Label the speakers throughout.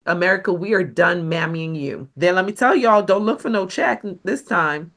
Speaker 1: America, we are done mammying you. Then let me tell y'all, don't look for no check this time.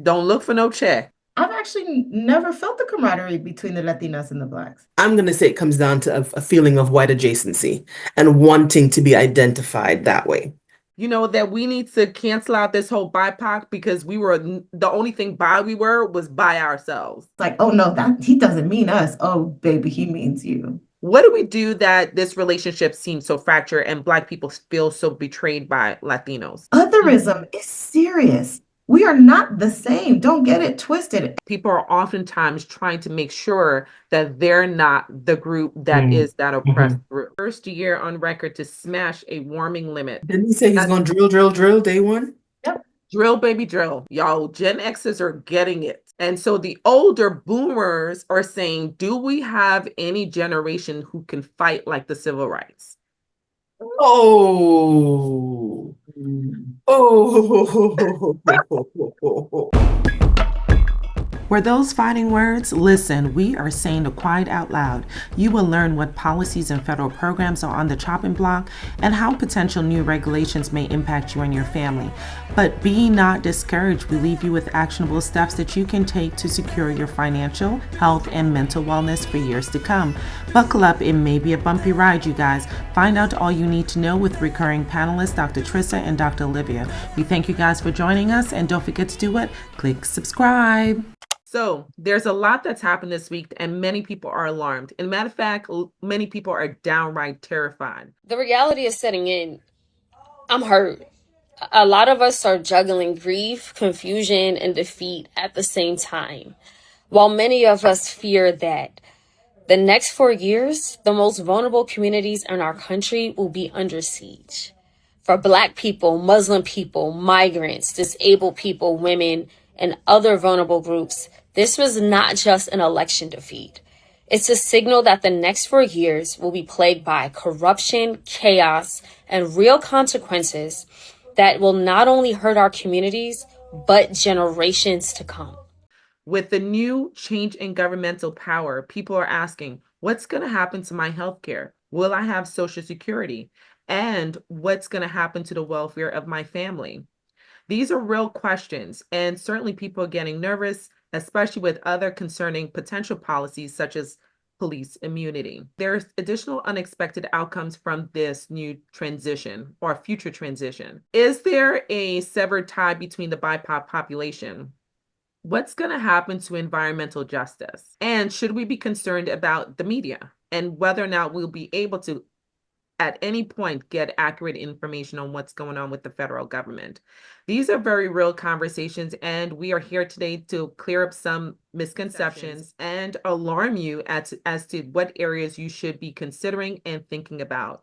Speaker 1: Don't look for no check.
Speaker 2: I've actually never felt the camaraderie between the Latinas and the Blacks.
Speaker 3: I'm going to say it comes down to a feeling of white adjacency and wanting to be identified that way.
Speaker 1: You know, that we need to cancel out this whole BIPOC because we were the only thing bi we were was by ourselves.
Speaker 2: Like, oh no, that he doesn't mean us. Oh, baby, he means you.
Speaker 1: What do we do that this relationship seems so fractured and Black people feel so betrayed by Latinos?
Speaker 2: Otherism is serious. We are not the same. Don't get it twisted.
Speaker 1: People are oftentimes trying to make sure that they're not the group that is that oppressed group. First year on record to smash a warming limit.
Speaker 3: Didn't he say he's going to drill day one?
Speaker 2: Yep.
Speaker 1: Drill, baby, drill. Y'all, Gen Xers are getting it. And so the older boomers are saying, do we have any generation who can fight like the civil rights?
Speaker 3: Oh. Oh.
Speaker 1: Were those fighting words? Listen, we are saying to quiet out loud. You will learn what policies and federal programs are on the chopping block and how potential new regulations may impact you and your family. But be not discouraged. We leave you with actionable steps that you can take to secure your financial, health, and mental wellness for years to come. Buckle up. It may be a bumpy ride, you guys. Find out all you need to know with recurring panelists, Dr. Trisa and Dr. Olivia. We thank you guys for joining us, and don't forget to do what? Click subscribe. So there's a lot that's happened this week, and many people are alarmed. And matter of fact, many people are downright terrified.
Speaker 4: The reality is setting in. I'm hurt. A lot of us are juggling grief, confusion, and defeat at the same time. While many of us fear that the next 4 years, the most vulnerable communities in our country will be under siege. For Black people, Muslim people, migrants, disabled people, women, and other vulnerable groups, this was not just an election defeat. It's a signal that the next 4 years will be plagued by corruption, chaos, and real consequences that will not only hurt our communities, but generations to come.
Speaker 1: With the new change in governmental power, people are asking, what's going to happen to my health care? Will I have Social Security? And what's going to happen to the welfare of my family? These are real questions, and certainly people are getting nervous, especially with other concerning potential policies such as police immunity. There's additional unexpected outcomes from this new transition or future transition. Is there a severed tie between the BIPOC population? What's going to happen to environmental justice? And should we be concerned about the media and whether or not we'll be able to at any point get accurate information on what's going on with the federal government? These are very real conversations, and we are here today to clear up some misconceptions and alarm you as to what areas you should be considering and thinking about.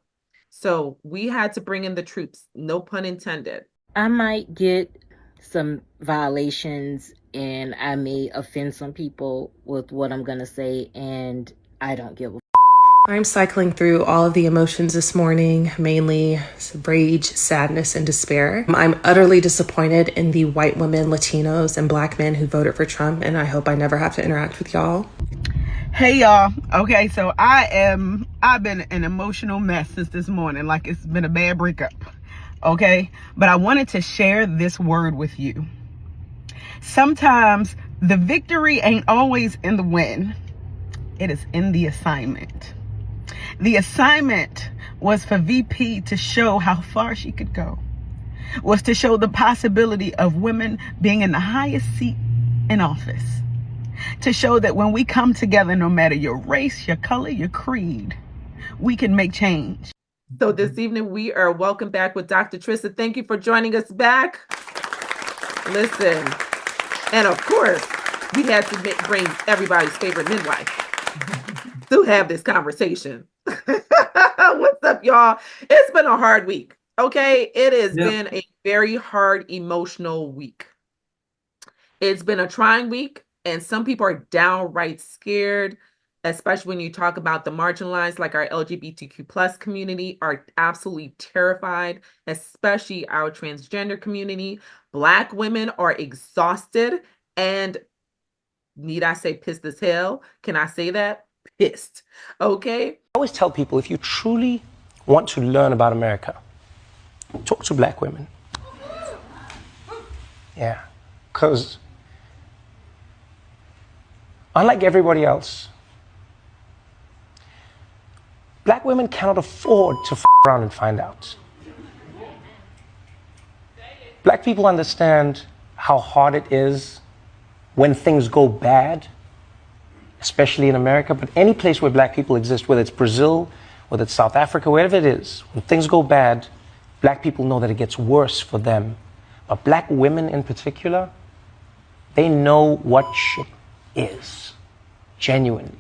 Speaker 1: So we had to bring in the troops, no pun intended.
Speaker 5: I might get some violations and I may offend some people with what I'm going to say, and I don't give a
Speaker 6: I'm cycling through all of the emotions this morning, mainly rage, sadness, and despair. I'm utterly disappointed in the white women, Latinos, and Black men who voted for Trump, and I hope I never have to interact with y'all.
Speaker 7: Hey y'all. Okay, so I've been an emotional mess since this morning, like it's been a bad breakup. Okay, but I wanted to share this word with you. Sometimes the victory ain't always in the win. It is in the assignment. The assignment was for VP to show how far she could go, was to show the possibility of women being in the highest seat in office, to show that when we come together, no matter your race, your color, your creed, we can make change.
Speaker 1: So this evening we are welcome back with Dr. Trisa. Thank you for joining us back. Listen, and of course, we had to bring everybody's favorite midwife to have this conversation. What's up, y'all? It's been a hard week. Okay, it has been a very hard emotional week. It's been a trying week, and some people are downright scared, especially when you talk about the marginalized, like our LGBTQ plus community, are absolutely terrified, especially our transgender community. Black women are exhausted and, need I say pissed as hell? Can I say that? Pissed. Okay.
Speaker 8: I always tell people, if you truly want to learn about America, talk to black women. Yeah, because unlike everybody else, black women cannot afford to around and find out. Black people understand how hard it is when things go bad, especially in America, but any place where black people exist, whether it's Brazil, whether it's South Africa, wherever it is, when things go bad, black people know that it gets worse for them. But black women in particular, they know what shit is, genuinely.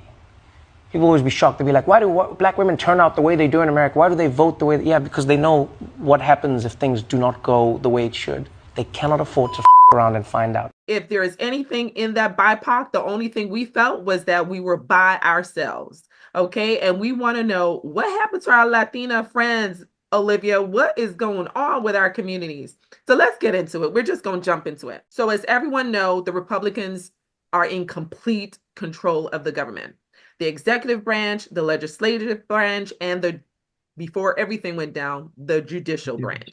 Speaker 8: People always be shocked. They'll be like, why do black women turn out the way they do in America? Why do they vote the way? Yeah, because they know what happens if things do not go the way it should. They cannot afford to around and find out.
Speaker 1: If there is anything in that BIPOC, the only thing we felt was that we were by ourselves. Okay. And we want to know what happened to our Latina friends, Olivia. What is going on with our communities? So let's get into it. We're just going to jump into it. So as everyone knows, the Republicans are in complete control of the government. The executive branch, the legislative branch, and before everything went down, the judicial branch.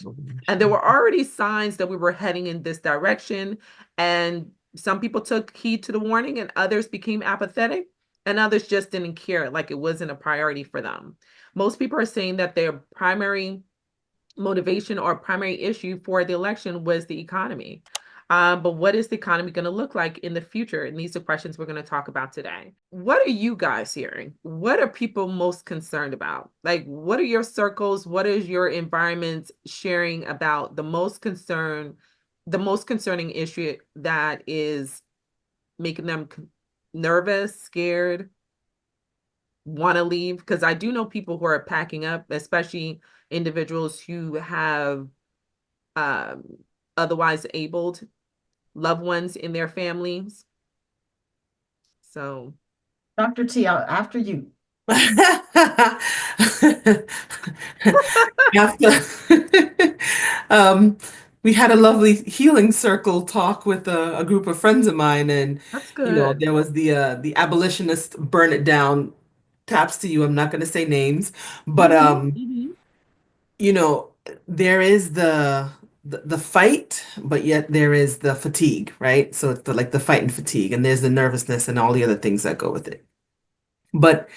Speaker 1: And there were already signs that we were heading in this direction. And some people took heed to the warning and others became apathetic and others just didn't care, like it wasn't a priority for them. Most people are saying that their primary motivation or primary issue for the election was the economy. But what is the economy going to look like in the future? And these are questions we're going to talk about today. What are you guys hearing? What are people most concerned about? Like, what are your circles? What is your environment sharing about the most concerning issue that is making them nervous, scared, want to leave? Because I do know people who are packing up, especially individuals who have otherwise abled loved ones in their families. So,
Speaker 2: Dr. T, after you.
Speaker 3: We had a lovely healing circle talk with a group of friends of mine, and
Speaker 1: that's
Speaker 3: you know,
Speaker 1: good.
Speaker 3: there was the abolitionist burn it down taps to you. I'm not going to say names, but you know, there is the fight, but yet there is the fatigue, right? So it's the fight and fatigue, and there's the nervousness and all the other things that go with it. But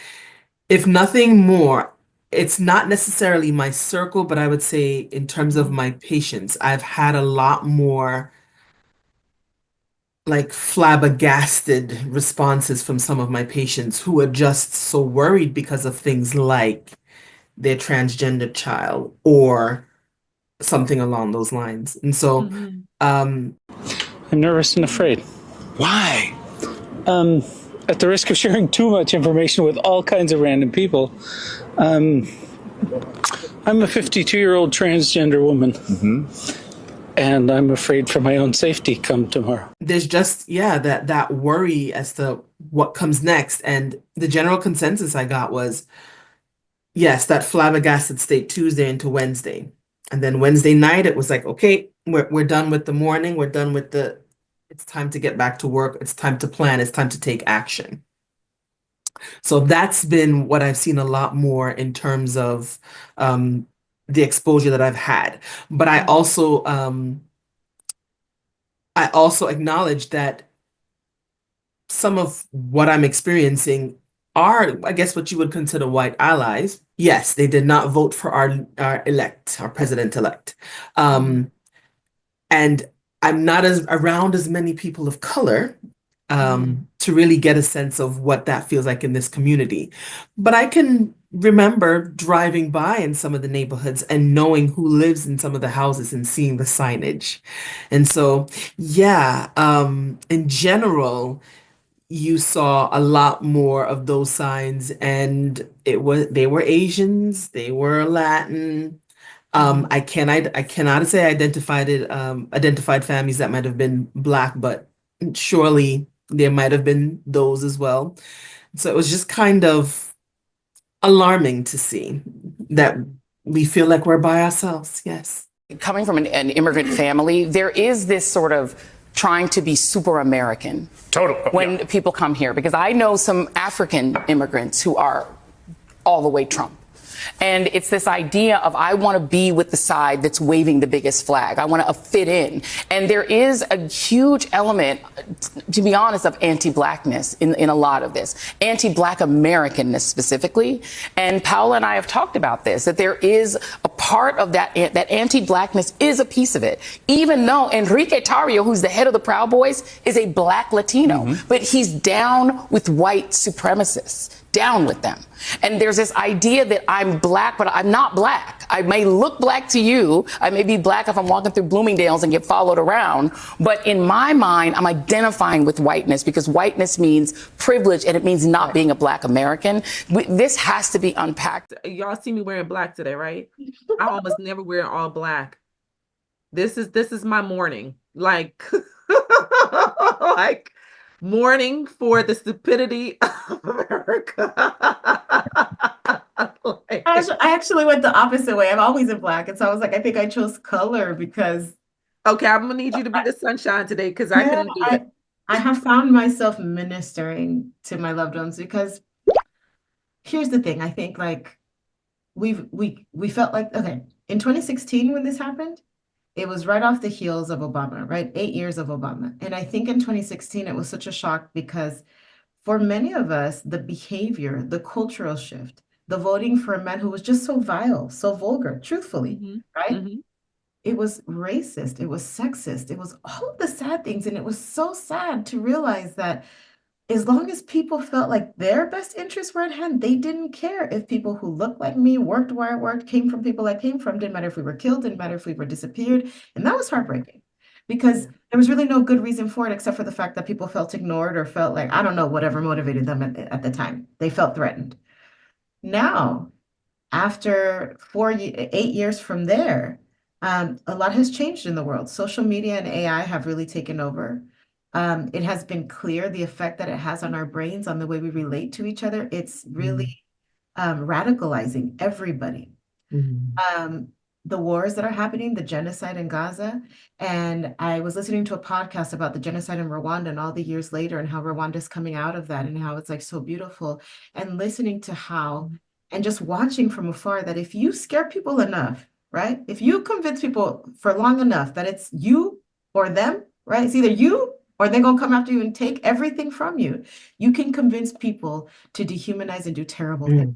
Speaker 3: if nothing more, it's not necessarily my circle, but I would say in terms of my patients, I've had a lot more like flabbergasted responses from some of my patients who are just so worried because of things like their transgender child or something along those lines. And so
Speaker 9: I'm nervous and afraid.
Speaker 10: Why?
Speaker 9: At the risk of sharing too much information with all kinds of random people, I'm a 52-year-old transgender woman, and I'm afraid for my own safety come tomorrow.
Speaker 3: There's just, yeah, that worry as to what comes next. And the general consensus I got was, yes, that flabbergasted state Tuesday into Wednesday. And then Wednesday night, it was like, okay, we're done with the morning. We're done with it's time to get back to work. It's time to plan. It's time to take action. So that's been what I've seen a lot more in terms of the exposure that I've had. But I also acknowledge that some of what I'm experiencing are, I guess, what you would consider white allies. Yes, they did not vote for our president-elect. And I'm not around as many people of color to really get a sense of what that feels like in this community. But I can remember driving by in some of the neighborhoods and knowing who lives in some of the houses and seeing the signage. And so, yeah, in general, you saw a lot more of those signs, and they were Asians, they were Latin. I cannot say I identified families that might have been Black, but surely there might have been those as well. So it was just kind of alarming to see that we feel like we're by ourselves. Yes.
Speaker 11: Coming from an immigrant family, there is this sort of trying to be super American when people come here, because I know some African immigrants who are all the way Trump. And it's this idea of I want to be with the side that's waving the biggest flag. I want to fit in. And there is a huge element, to be honest, of anti-blackness in a lot of this, anti-black Americanness specifically. And Paola and I have talked about this, that there is a part of that anti-blackness is a piece of it, even though Enrique Tarrio, who's the head of the Proud Boys, is a black Latino, but he's down with white supremacists, down with them. And there's this idea that I'm black, but I'm not black. I may look black to you. I may be black if I'm walking through Bloomingdale's and get followed around. But in my mind, I'm identifying with whiteness because whiteness means privilege and it means not being a black American. This has to be unpacked.
Speaker 1: Y'all see me wearing black today, right? I almost never wear all black. This is my morning. Like, like mourning for the stupidity of America. Like,
Speaker 2: I actually went the opposite way. I'm always in black. And so I was like, I think I chose color because
Speaker 1: okay, I'm gonna need you to be the sunshine today because I couldn't do it.
Speaker 2: I have found myself ministering to my loved ones because here's the thing. I think like we felt like, okay, in 2016 when this happened, it was right off the heels of Obama, right? 8 years of Obama. And I think in 2016, it was such a shock because for many of us, the behavior, the cultural shift, the voting for a man who was just so vile, so vulgar, truthfully, right? It was racist, it was sexist, it was all of the sad things. And it was so sad to realize that as long as people felt like their best interests were at hand, they didn't care if people who looked like me, worked where I worked, came from people I came from, didn't matter if we were killed, didn't matter if we were disappeared. And that was heartbreaking because there was really no good reason for it except for the fact that people felt ignored or felt like, I don't know, whatever motivated them at the time. They felt threatened. Now, after 8 years from there, a lot has changed in the world. Social media and AI have really taken over. It has been clear the effect that it has on our brains, on the way we relate to each other. It's really radicalizing everybody. The wars that are happening, the genocide in Gaza, and I was listening to a podcast about the genocide in Rwanda and all the years later and how Rwanda's coming out of that and how it's like so beautiful, and listening to how, and just watching from afar that if you scare people enough, right? If you convince people for long enough that it's you or them, right? It's either you or they're going to come after you and take everything from you. You can convince people to dehumanize and do terrible things.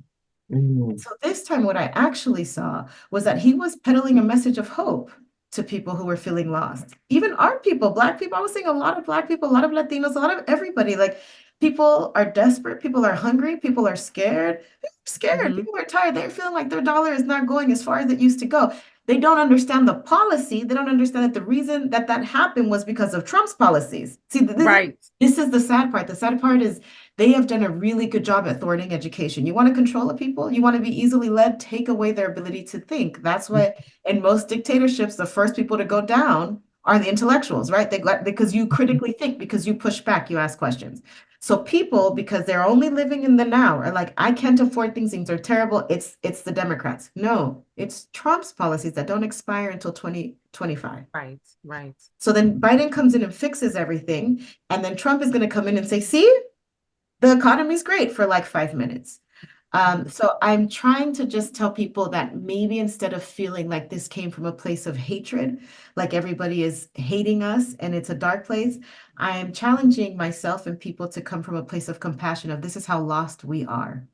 Speaker 2: So this time, what I actually saw was that he was peddling a message of hope to people who were feeling lost. Even our people, Black people, I was seeing a lot of Black people, a lot of Latinos, a lot of everybody. Like people are desperate, people are hungry, people are scared. People are tired. They're feeling like their dollar is not going as far as it used to go. They don't understand the policy. They don't understand that the reason that happened was because of Trump's policies. See, this is the sad part. The sad part is they have done a really good job at thwarting education. You want to control the people? You want to be easily led? Take away their ability to think. That's why in most dictatorships, the first people to go down are the intellectuals, right? Because you critically think, because you push back, you ask questions. So people, because they're only living in the now, are like, I can't afford things are terrible. It's the Democrats. No, it's Trump's policies that don't expire until 2025.
Speaker 1: Right.
Speaker 2: So then Biden comes in and fixes everything. And then Trump is going to come in and say, see, the economy's great for like 5 minutes. So I'm trying to just tell people that maybe instead of feeling like this came from a place of hatred, like everybody is hating us and it's a dark place, I am challenging myself and people to come from a place of compassion of this is how lost we are.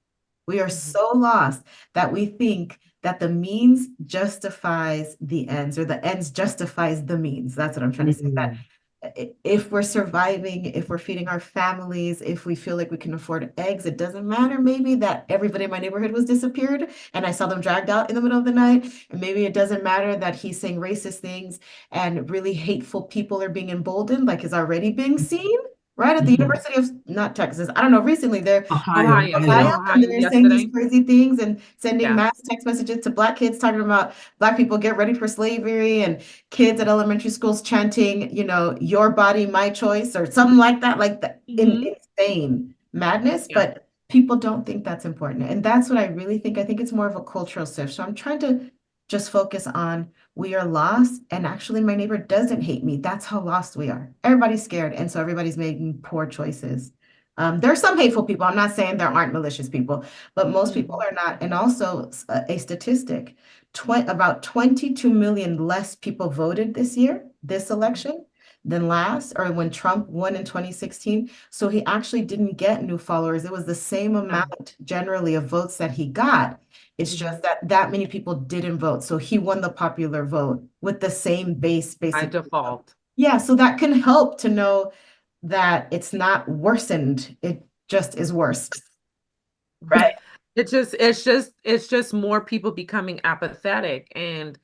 Speaker 2: We are so lost that we think that the means justifies the ends or the ends justifies the means. That's what I'm trying to say. That if we're surviving, if we're feeding our families, if we feel like we can afford eggs, it doesn't matter maybe that everybody in my neighborhood was disappeared and I saw them dragged out in the middle of the night. And maybe it doesn't matter that he's saying racist things and really hateful people are being emboldened, like is already being seen, right? At the University of, not Texas, I don't know, recently they're
Speaker 1: Ohio,
Speaker 2: and they're saying these
Speaker 1: yesterday.
Speaker 2: crazy things and sending mass text messages to Black kids talking about Black people get ready for slavery and kids at elementary schools chanting, you know, your body, my choice or something like that, insane madness. But people don't think that's important. And that's what I really think. I think it's more of a cultural shift. So I'm trying to just focus on we are lost. And actually, my neighbor doesn't hate me. That's how lost we are. Everybody's scared. And so everybody's making poor choices. There are some hateful people. I'm not saying there aren't malicious people, but most people are not. And also a statistic, about 22 million less people voted this election, than last, or when Trump won in 2016. So he actually didn't get new followers. It was the same amount generally of votes that he got. It's just that many people didn't vote. So he won the popular vote with the same base,
Speaker 1: By
Speaker 2: basically.
Speaker 1: default.
Speaker 2: Yeah, so that can help to know that it's not worsened. It just is worse. Right.
Speaker 1: It's just more people becoming apathetic, and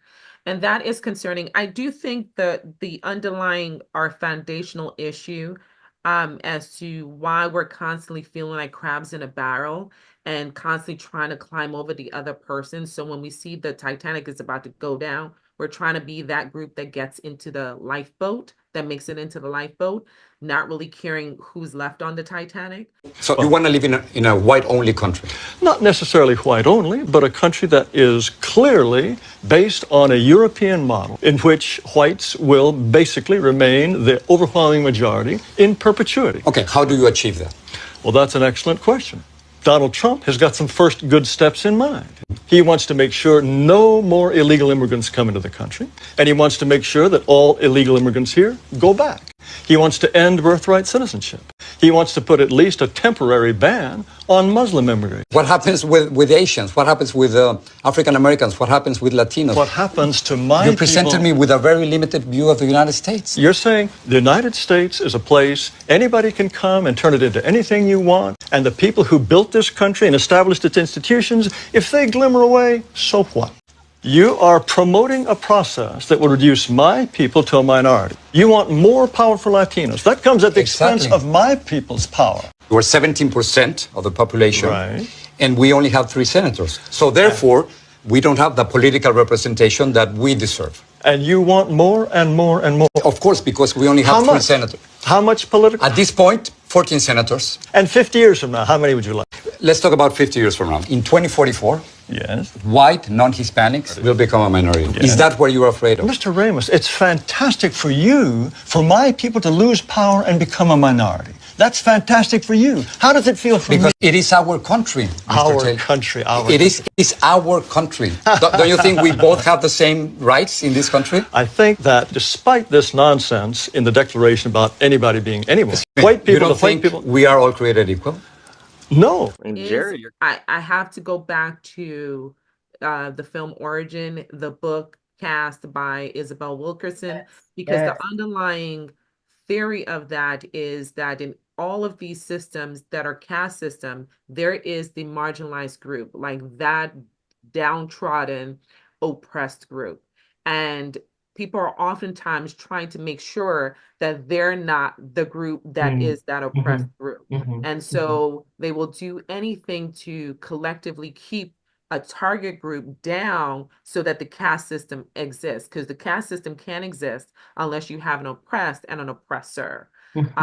Speaker 1: that is concerning. I do think that the underlying our foundational issue as to why we're constantly feeling like crabs in a barrel and constantly trying to climb over the other person. So when we see the Titanic is about to go down, we're trying to be that group that gets into the lifeboat, that makes it into the lifeboat, not really caring who's left on the Titanic.
Speaker 10: So you want to live in a white-only country?
Speaker 12: Not necessarily white only, but a country that is clearly based on a European model in which whites will basically remain the overwhelming majority in perpetuity.
Speaker 10: Okay, how do you achieve that?
Speaker 12: Well, that's an excellent question. Donald Trump has got some first good steps in mind. He wants to make sure no more illegal immigrants come into the country, and he wants to make sure that all illegal immigrants here go back. He wants to end birthright citizenship. He wants to put at least a temporary ban on Muslim immigration.
Speaker 10: What happens with Asians? What happens with African Americans? What happens with Latinos?
Speaker 12: What happens to my
Speaker 10: You presented me with a very limited view of the United States.
Speaker 12: You're saying the United States is a place anybody can come and turn it into anything you want, and the people who built this country and established its institutions, if they glimmer away, so what? You are promoting a process that will reduce my people to a minority. You want more power for Latinos. That comes at the expense of my people's power.
Speaker 10: We're 17% of the population,
Speaker 12: Right.
Speaker 10: and we only have 3 senators. So therefore, we don't have the political representation that we deserve.
Speaker 12: And you want more and more and more.
Speaker 10: Of course, because we only have
Speaker 12: How
Speaker 10: 3
Speaker 12: much?
Speaker 10: senators.
Speaker 12: How much political?
Speaker 10: At this point, 14 senators.
Speaker 12: And 50 years from now, how many would you like?
Speaker 10: Let's talk about 50 years from now. In 2044,
Speaker 12: Yes.
Speaker 10: white non-Hispanics will become a minority.
Speaker 12: Yes.
Speaker 10: Is that what you're afraid of?
Speaker 12: Mr. Ramos, it's fantastic for you, for my people to lose power and become a minority. That's fantastic for you. How does it feel for
Speaker 10: Because
Speaker 12: me?
Speaker 10: it is our country, Mr.
Speaker 12: Our
Speaker 10: Taylor.
Speaker 12: country, our
Speaker 10: It is our country. Don't you think we both have the same rights in this country?
Speaker 12: I think that despite this nonsense in the Declaration about anybody being anyone, white people,
Speaker 10: You don't
Speaker 12: the white
Speaker 10: think
Speaker 12: people,
Speaker 10: we are all created equal?
Speaker 12: no.
Speaker 1: I have to go back to the film Origin, the book Caste by Isabel Wilkerson, because the underlying theory of that is that in all of these systems that are caste system, there is the marginalized group, like that downtrodden, oppressed group. And people are oftentimes trying to make sure that they're not the group that is that oppressed group. And so they will do anything to collectively keep a target group down so that the caste system exists, because the caste system can't exist unless you have an oppressed and an oppressor.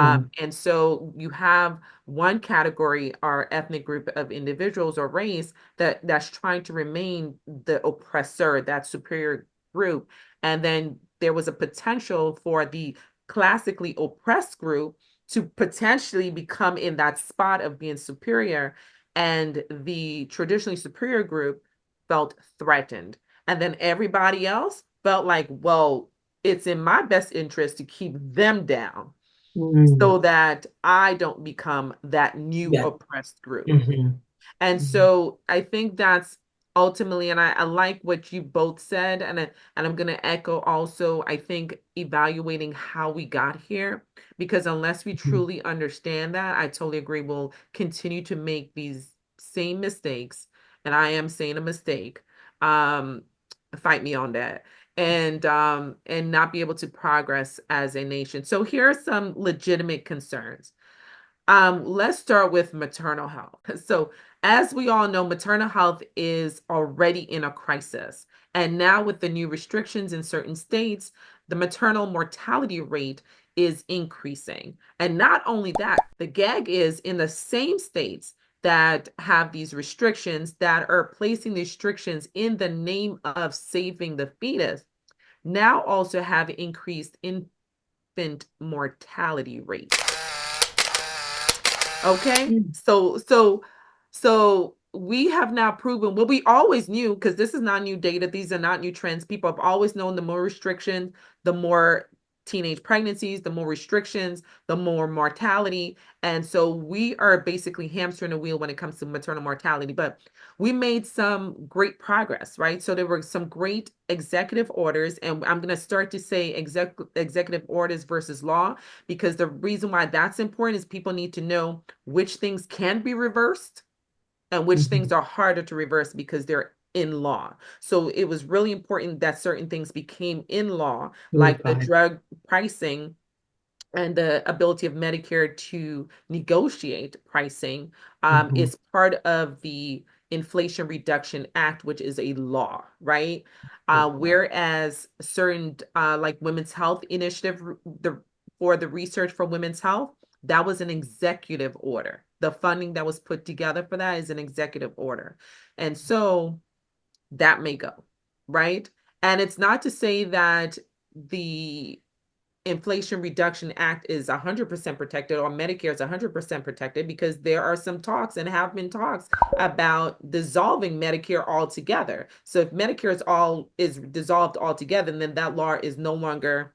Speaker 1: And so you have one category, our ethnic group of individuals or race that's trying to remain the oppressor, that superior group. And then there was a potential for the classically oppressed group to potentially become in that spot of being superior, and the traditionally superior group felt threatened. And then everybody else felt like, well, it's in my best interest to keep them down so that I don't become that new oppressed group. And so I think that's ultimately, and I like what you both said, and I'm going to echo also, I think evaluating how we got here, because unless we truly understand that, I totally agree, we'll continue to make these same mistakes, and I am saying a mistake, fight me on that, and not be able to progress as a nation. So here are some legitimate concerns. Let's start with maternal health. So, as we all know, maternal health is already in a crisis. And now, with the new restrictions in certain states, the maternal mortality rate is increasing. And not only that, the gag is in the same states that have these restrictions, that are placing the restrictions in the name of saving the fetus, now also have increased infant mortality rate. Okay. So we have now proven what we always knew, because this is not new data. These are not new trends. People have always known the more restriction, the more teenage pregnancies, the more restrictions, the more mortality. And so we are basically hamstering the wheel when it comes to maternal mortality. But we made some great progress, right? So there were some great executive orders, and I'm going to start to say executive orders versus law, because the reason why that's important is people need to know which things can be reversed and which things are harder to reverse because they're in law. So it was really important that certain things became in law, like the drug pricing and the ability of Medicare to negotiate pricing is part of the Inflation Reduction Act, which is a law, right? Whereas certain like Women's Health Initiative, for the research for women's health, that was an executive order. The funding that was put together for that is an executive order. And so that may go, right? And it's not to say that the Inflation Reduction Act is 100% protected or Medicare is 100% protected, because there are some talks and have been talks about dissolving Medicare altogether. So if Medicare is dissolved altogether, then that law is no longer.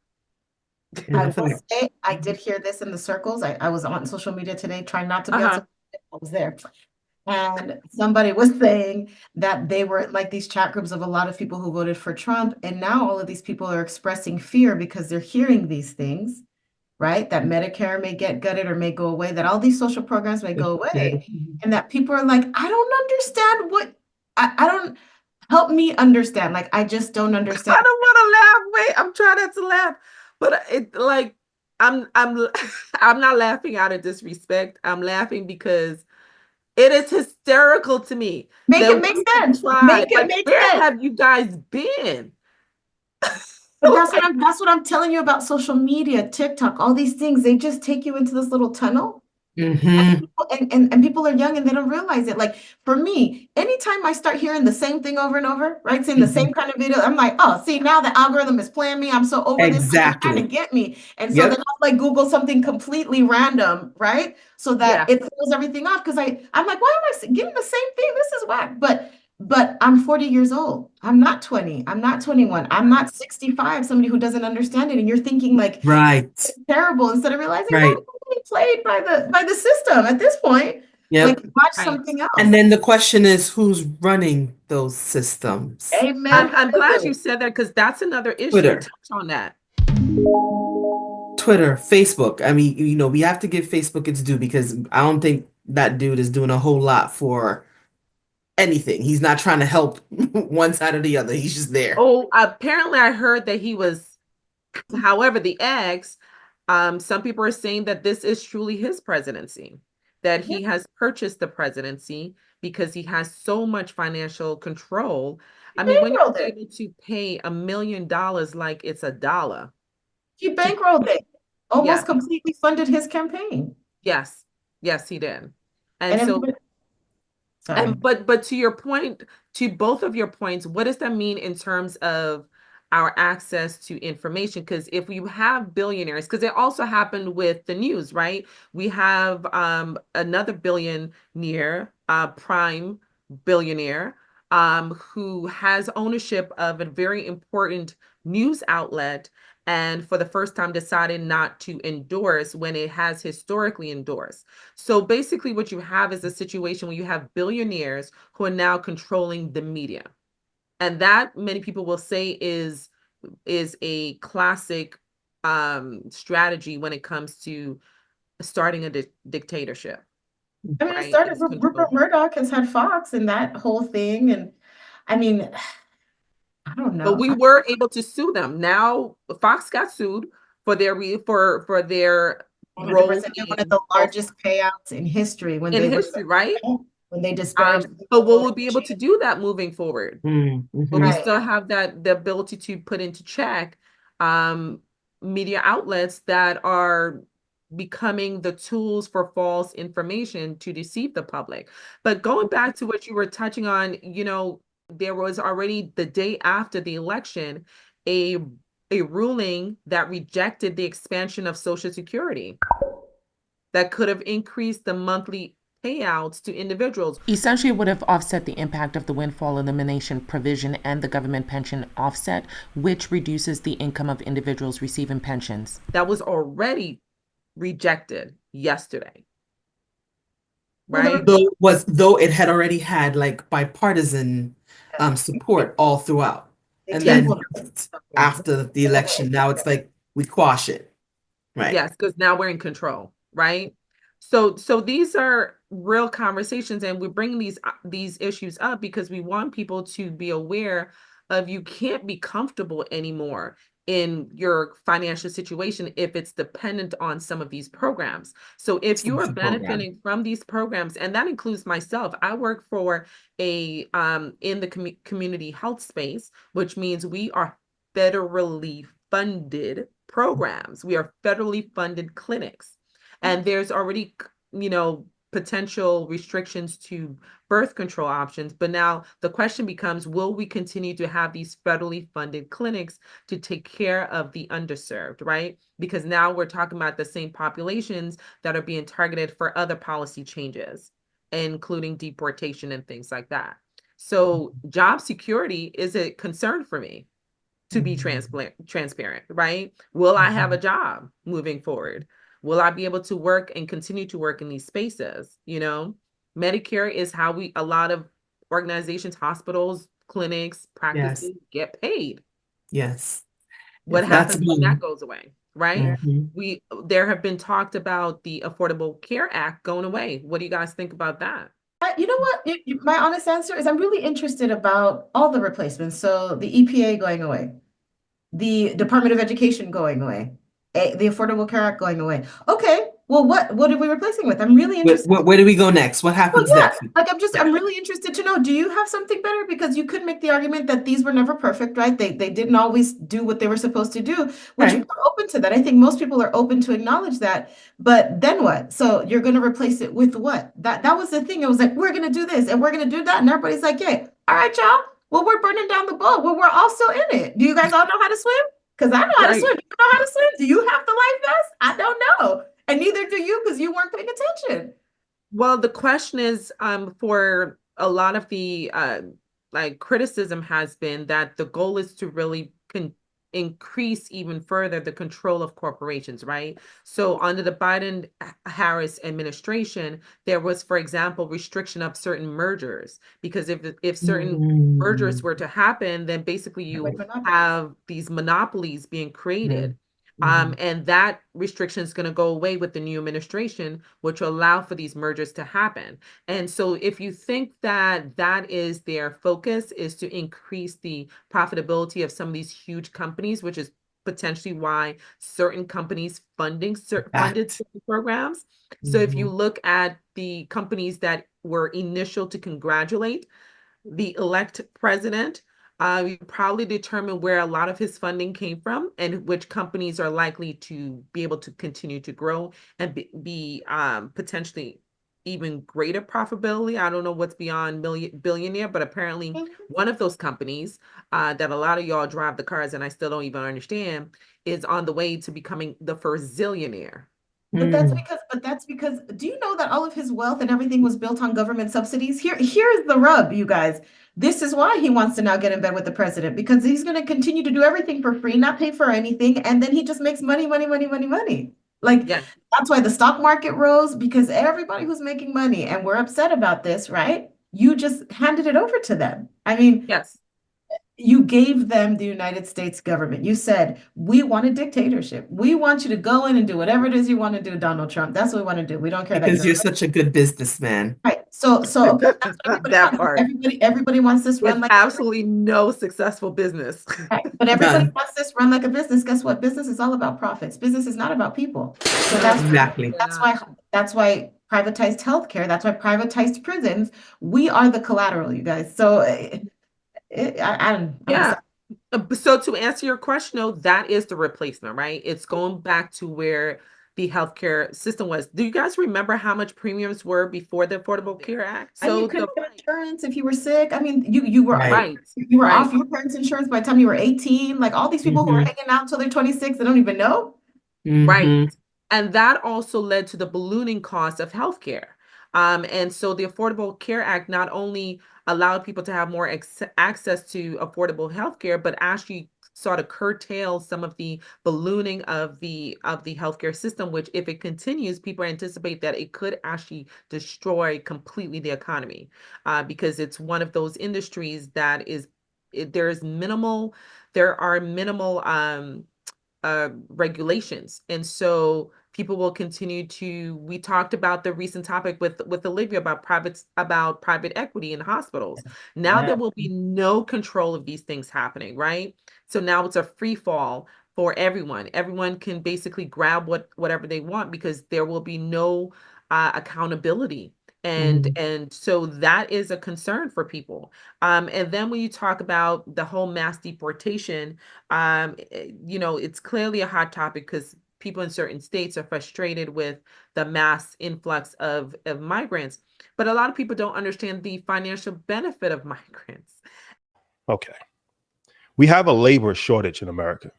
Speaker 2: I will say, I did hear this in the circles. I was on social media today trying not to be on social media. I was there. And somebody was saying that they were like these chat groups of a lot of people who voted for Trump. And now all of these people are expressing fear because they're hearing these things, right? That Medicare may get gutted or may go away, that all these social programs may go away. And that people are like, I don't understand what, I don't, help me understand. Like, I just don't understand.
Speaker 1: I don't want to laugh. Wait, I'm trying not to laugh, but it like I'm I'm not laughing out of disrespect. I'm laughing because it is hysterical to me.
Speaker 2: Make it make sense. Make it make
Speaker 1: where
Speaker 2: sense.
Speaker 1: have you guys been?
Speaker 2: But that's what I'm telling you about social media, TikTok, all these things. They just take you into this little tunnel. And people are young and they don't realize it. Like for me, anytime I start hearing the same thing over and over, right? Seeing the same kind of video, I'm like, oh, see, now the algorithm is playing me. I'm so over this. They're trying to get me. And so then I'll like Google something completely random, right? So that it throws everything off. Because I'm like, why am I getting the same thing? This is whack. But I'm 40 years old. I'm not 20. I'm not 21. I'm not 65, somebody who doesn't understand it. And you're thinking like, it's terrible, instead of realizing, no, it's being played by the system at this point. Like watch something else.
Speaker 3: And then the question is, who's running those systems?
Speaker 2: Amen.
Speaker 1: I'm glad you said that, because that's another issue.
Speaker 3: Twitter.
Speaker 1: Touch on that.
Speaker 3: Twitter, Facebook. I mean, we have to give Facebook its due, because I don't think that dude is doing a whole lot for anything. He's not trying to help one side or the other. He's just there.
Speaker 1: Oh, apparently I heard that he was, however, the ex, some people are saying that this is truly his presidency, that he has purchased the presidency because he has so much financial control. I mean, when you're able to pay $1 million like it's a dollar.
Speaker 2: He bankrolled it. Almost completely funded his campaign.
Speaker 1: Yes. Yes, he did. And so but to your point, to both of your points, what does that mean in terms of our access to information? Because if we have billionaires, because it also happened with the news, right? We have another billionaire, prime billionaire, who has ownership of a very important news outlet, and for the first time decided not to endorse when it has historically endorsed. So basically what you have is a situation where you have billionaires who are now controlling the media. And that, many people will say, is a classic strategy when it comes to starting a dictatorship.
Speaker 2: I mean, it started, Rupert Murdoch has had Fox and that whole thing. And I mean, I don't know.
Speaker 1: But we were able to sue them. Now Fox got sued for their for their role in
Speaker 2: one of the largest payouts in history when they
Speaker 1: history, right?
Speaker 2: When they disparaged.
Speaker 1: But we'll be able to do that moving forward. But we still have the ability to put into check media outlets that are becoming the tools for false information to deceive the public. But going back to what you were touching on, there was already, the day after the election, a ruling that rejected the expansion of Social Security. that could have increased the monthly payouts to individuals.
Speaker 6: Essentially, it would have offset the impact of the windfall elimination provision and the government pension offset, which reduces the income of individuals receiving pensions.
Speaker 1: That was already rejected yesterday. Right?
Speaker 3: Though it had already had like bipartisan support all throughout. And then after the election, now it's like we quash it. Right.
Speaker 1: Yes, because now we're in control, right? So these are real conversations, and we're bringing these issues up because we want people to be aware of you can't be comfortable anymore in your financial situation if it's dependent on some of these programs. So if you are benefiting from these programs, and that includes myself, I work for a in the community health space, which means we are federally funded programs. We are federally funded clinics, and there's already, potential restrictions to birth control options. But now the question becomes, will we continue to have these federally funded clinics to take care of the underserved, right? Because now we're talking about the same populations that are being targeted for other policy changes, including deportation and things like that. So job security is a concern for me, to be transparent, right? Will I have a job moving forward? Will I be able to work and continue to work in these spaces? Medicare is how a lot of organizations, hospitals, clinics, practices get paid.
Speaker 3: Yes.
Speaker 1: What happens when that goes away, right? There have been talked about the Affordable Care Act going away. What do you guys think about that?
Speaker 2: You know what? My honest answer is I'm really interested about all the replacements. So the EPA going away, the Department of Education going away, the Affordable Care Act going away. Okay, well, what are we replacing with? I'm really interested.
Speaker 3: Where do we go next? What happens next?
Speaker 2: I'm really interested to know, do you have something better? Because you could make the argument that these were never perfect, right? They didn't always do what they were supposed to do, which we're open to that. I think most people are open to acknowledge that. But then what? So you're going to replace it with what? That was the thing. It was like, we're going to do this and we're going to do that. And everybody's like, yeah, all right, y'all. Well, we're burning down the boat. Well, we're also in it. Do you guys all know how to swim? Because I know how to swim. You know how to swim? Do you have the life vest? I don't know. And neither do you, because you weren't paying attention.
Speaker 1: Well, the question is, for a lot of the criticism has been that the goal is to really increase even further the control of corporations, right? So under the Biden-Harris administration, there was, for example, restriction of certain mergers, because if certain mergers were to happen, then basically you have these monopolies being created. And that restriction is going to go away with the new administration, which will allow for these mergers to happen. And so if you think that that is their focus, is to increase the profitability of some of these huge companies, which is potentially why certain companies funded certain programs. So if you look at the companies that were initial to congratulate the elect president, you probably determine where a lot of his funding came from and which companies are likely to be able to continue to grow and be potentially even greater profitability. I don't know what's beyond billionaire, but apparently one of those companies that a lot of y'all drive the cars, and I still don't even understand, is on the way to becoming the first zillionaire.
Speaker 2: But that's because, do you know that all of his wealth and everything was built on government subsidies? Here's the rub, you guys. This is why he wants to now get in bed with the president, because he's going to continue to do everything for free, not pay for anything, and then he just makes money. That's why the stock market rose, because everybody who's making money, and we're upset about this, right? You just handed it over to them. I mean,
Speaker 1: yes.
Speaker 2: You gave them the United States government. You said, we want a dictatorship. We want you to go in and do whatever it is you want to do, Donald Trump. That's what we want to do. We don't care.
Speaker 3: Because you're such a good businessman.
Speaker 2: Right. So okay, that's what
Speaker 1: that part.
Speaker 2: Everybody wants this run like
Speaker 1: absolutely no successcul business.
Speaker 2: Right. But everybody wants this run like a business. Guess what? Business is all about profits. Business is not about people. So that's why privatized healthcare. That's why privatized prisons. We are the collateral, you guys. So.
Speaker 1: So to answer your question, though, that is the replacement, right? It's going back to where the healthcare system was. Do you guys remember how much premiums were before the Affordable Care Act?
Speaker 2: So you couldn't get insurance if you were sick. I mean, you were You were off your parents' insurance by the time you were 18. Like all these people who are hanging out until they're 26, they don't even know.
Speaker 1: Right. And that also led to the ballooning cost of healthcare. And so the Affordable Care Act not only allowed people to have more access to affordable healthcare, but actually sought to curtail some of the ballooning of the healthcare system, which if it continues, people anticipate that it could actually destroy completely the economy, because it's one of those industries that is, there are minimal regulations. And so people will continue to, we talked about the recent topic with Olivia about private equity in hospitals. Now there will be no control of these things happening, right? So now it's a free fall for everyone. Everyone can basically grab whatever they want because there will be no accountability. And so that is a concern for people. And then when you talk about the whole mass deportation, it's clearly a hot topic because people in certain states are frustrated with the mass influx of migrants. But a lot of people don't understand the financial benefit of migrants.
Speaker 13: Okay. We have a labor shortage in America.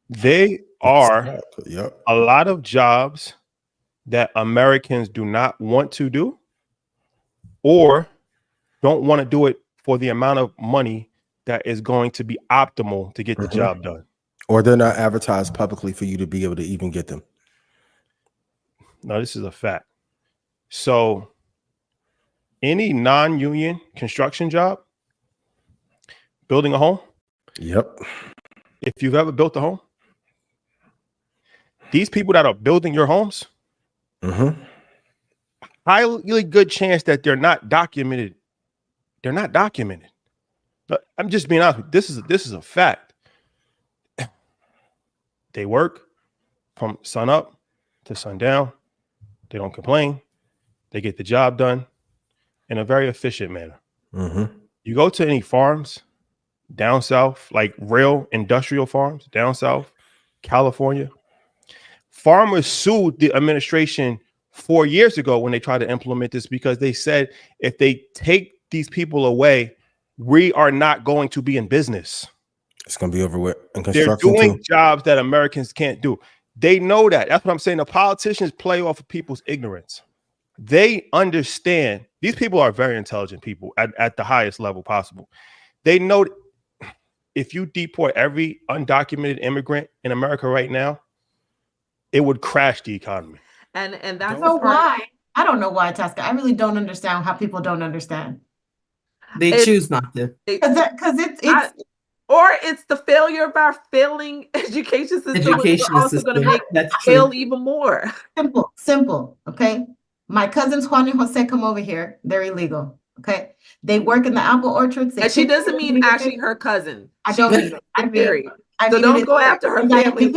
Speaker 13: There are a lot of jobs that Americans do not want to do or don't want to do it for the amount of money that is going to be optimal to get the job done.
Speaker 14: Or they're not advertised publicly for you to be able to even get them.
Speaker 13: No, this is a fact. So any non-union construction job, building a home.
Speaker 14: Yep.
Speaker 13: If you've ever built a home, these people that are building your homes, highly good chance that they're not documented. They're not documented. But I'm just being honest. This is a fact. They work from sun up to sundown. They don't complain. They get the job done in a very efficient manner. You go to any farms down south, like real industrial farms down south, California, farmers sued the administration 4 years ago when they tried to implement this because they said if they take these people away, we are not going to be in business.
Speaker 14: It's going to be over with. And
Speaker 13: they're doing jobs that Americans can't do. They know that. That's what I'm saying. The politicians play off of people's ignorance. They understand. These people are very intelligent people at the highest level possible. They know if you deport every undocumented immigrant in America right now, it would crash the economy.
Speaker 1: And that's
Speaker 2: why. I don't know why, Taska. I really don't understand how people don't understand.
Speaker 3: They choose not to.
Speaker 2: Because it's
Speaker 1: or it's the failure of our failing education system, which we're also going to make fail even more.
Speaker 2: Simple. Okay. My cousins Juan and Jose come over here. They're illegal. Okay. They work in the apple orchards.
Speaker 1: And she doesn't mean actually her cousin.
Speaker 2: I don't mean it. I mean,
Speaker 1: so don't go after her family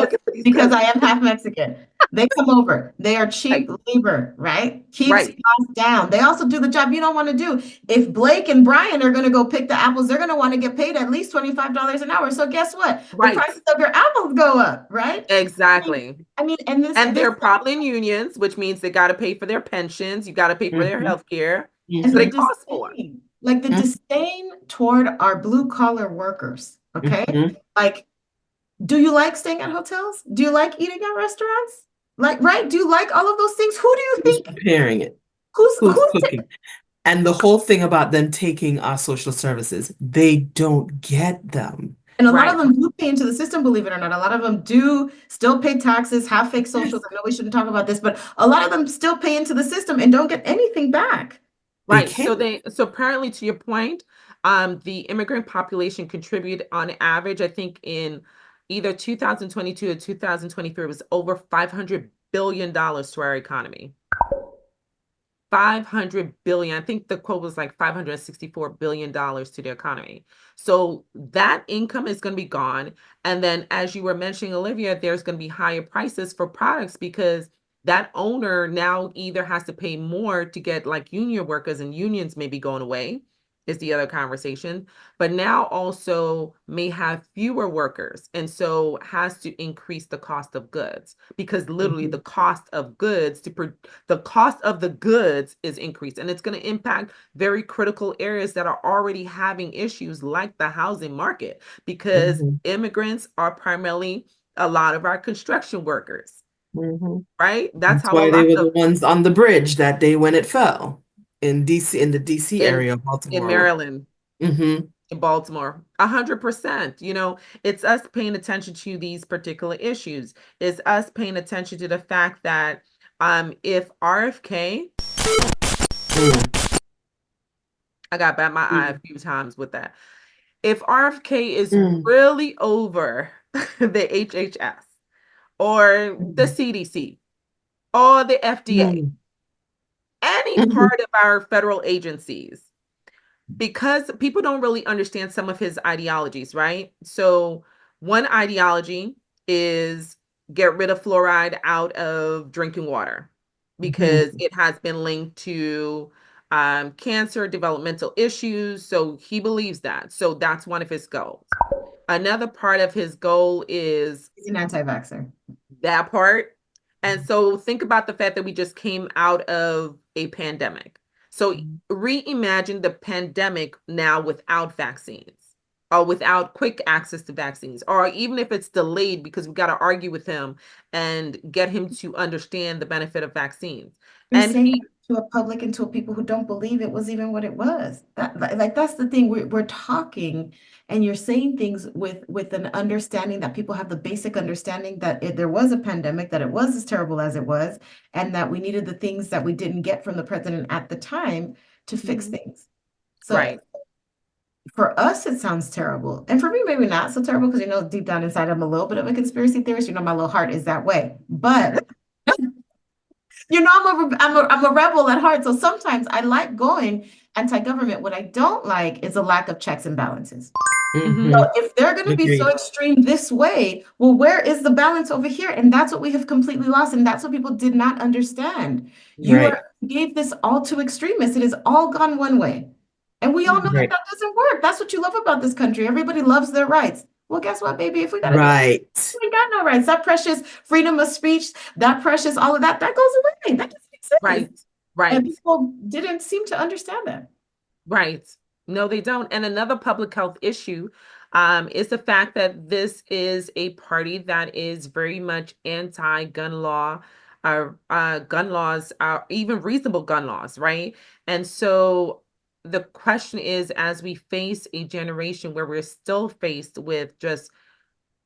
Speaker 2: because I am half Mexican. They come over. They are cheap labor, right? Keeps costs down. They also do the job you don't want to do. If Blake and Brian are going to go pick the apples, they're going to want to get paid at least $25 an hour. So guess what? The prices of your apples go up, right?
Speaker 1: Exactly.
Speaker 2: I mean, and
Speaker 1: they're probably in unions, which means they got to pay for their pensions. You got to pay for their health care.
Speaker 2: And
Speaker 1: so they cost more.
Speaker 2: Like the disdain toward our blue collar workers. Okay. Like, do you like staying at hotels? Do you like eating at restaurants? Like, right? Do you like all of those things? Who do you think
Speaker 3: preparing it? Who's cooking? And the whole thing about them taking our social services, they don't get them.
Speaker 2: And a lot of them do pay into the system, believe it or not. A lot of them do still pay taxes, have fake socials. I know we shouldn't talk about this, but a lot of them still pay into the system and don't get anything back.
Speaker 1: Right. So apparently, to your point, the immigrant population contributed on average, I think in either 2022 or 2023, it was over $500 billion to our economy. 500 billion. I think the quote was like $564 billion to the economy. So that income is going to be gone. And then, as you were mentioning, Olivia, there's going to be higher prices for products because that owner now either has to pay more to get like union workers, and unions may be going away is the other conversation, but now also may have fewer workers. And so has to increase the cost of goods because literally the cost of goods the cost of the goods is increased, and it's going to impact very critical areas that are already having issues like the housing market because immigrants are primarily a lot of our construction workers,
Speaker 3: Mhm.
Speaker 1: right? That's
Speaker 3: That's
Speaker 1: how a
Speaker 3: why they
Speaker 1: lot
Speaker 3: were the
Speaker 1: of
Speaker 3: ones on the bridge that day when it fell in DC, in the DC
Speaker 1: in
Speaker 3: area of
Speaker 1: in
Speaker 3: Baltimore.
Speaker 1: Maryland,
Speaker 3: Mm-hmm.
Speaker 1: in Baltimore, 100%. You know, it's us paying attention to these particular issues. It's us paying attention to the fact that if RFK, I got bat my eye a few times with that. If RFK is really over the HHS or the CDC or the FDA, any part of our federal agencies, because people don't really understand some of his ideologies, right? So one ideology is get rid of fluoride out of drinking water because it has been linked to cancer, developmental issues. So he believes that. So that's one of his goals. Another part of his goal is
Speaker 2: He's an anti-vaxxer.
Speaker 1: that part. And so think about the fact that we just came out of a pandemic. So reimagine the pandemic now without vaccines or without quick access to vaccines, or even if it's delayed because we got to argue with him and get him to understand the benefit of vaccines.
Speaker 2: You're
Speaker 1: And
Speaker 2: saying
Speaker 1: he,
Speaker 2: that to a public and to people who don't believe it was even what it was. That like that's the thing. We're talking and you're saying things with an understanding that people have the basic understanding that there was a pandemic, that it was as terrible as it was, and that we needed the things that we didn't get from the president at the time to fix things. So
Speaker 1: right.
Speaker 2: for us, it sounds terrible. And for me, maybe not so terrible because, you know, deep down inside, I'm a little bit of a conspiracy theorist. You know, my little heart is that way. But you know, I'm a rebel at heart. So sometimes I like going anti-government. What I don't like is a lack of checks and balances.
Speaker 1: Mhm.
Speaker 2: So if they're going to be so
Speaker 3: Agreed.
Speaker 2: extreme this way, well, where is the balance over here? And that's what we have completely lost. And that's what people did not understand.
Speaker 3: Right.
Speaker 2: Gave this all to extremists. It has all gone one way. And we all know that
Speaker 3: Right.
Speaker 2: that doesn't work. That's what you love about this country. Everybody loves their rights. Well, guess what, baby? If we got to do
Speaker 3: Right.
Speaker 2: we ain't got no rights. That precious freedom of speech, that precious all of that, that goes away. That doesn't exist.
Speaker 1: Right. Right.
Speaker 2: And people didn't seem to understand that.
Speaker 1: Right. No, they don't. And another public health issue is the fact that this is a party that is very much anti-gun law, gun laws, even reasonable gun laws, right? And so the question is, as we face a generation where we're still faced with just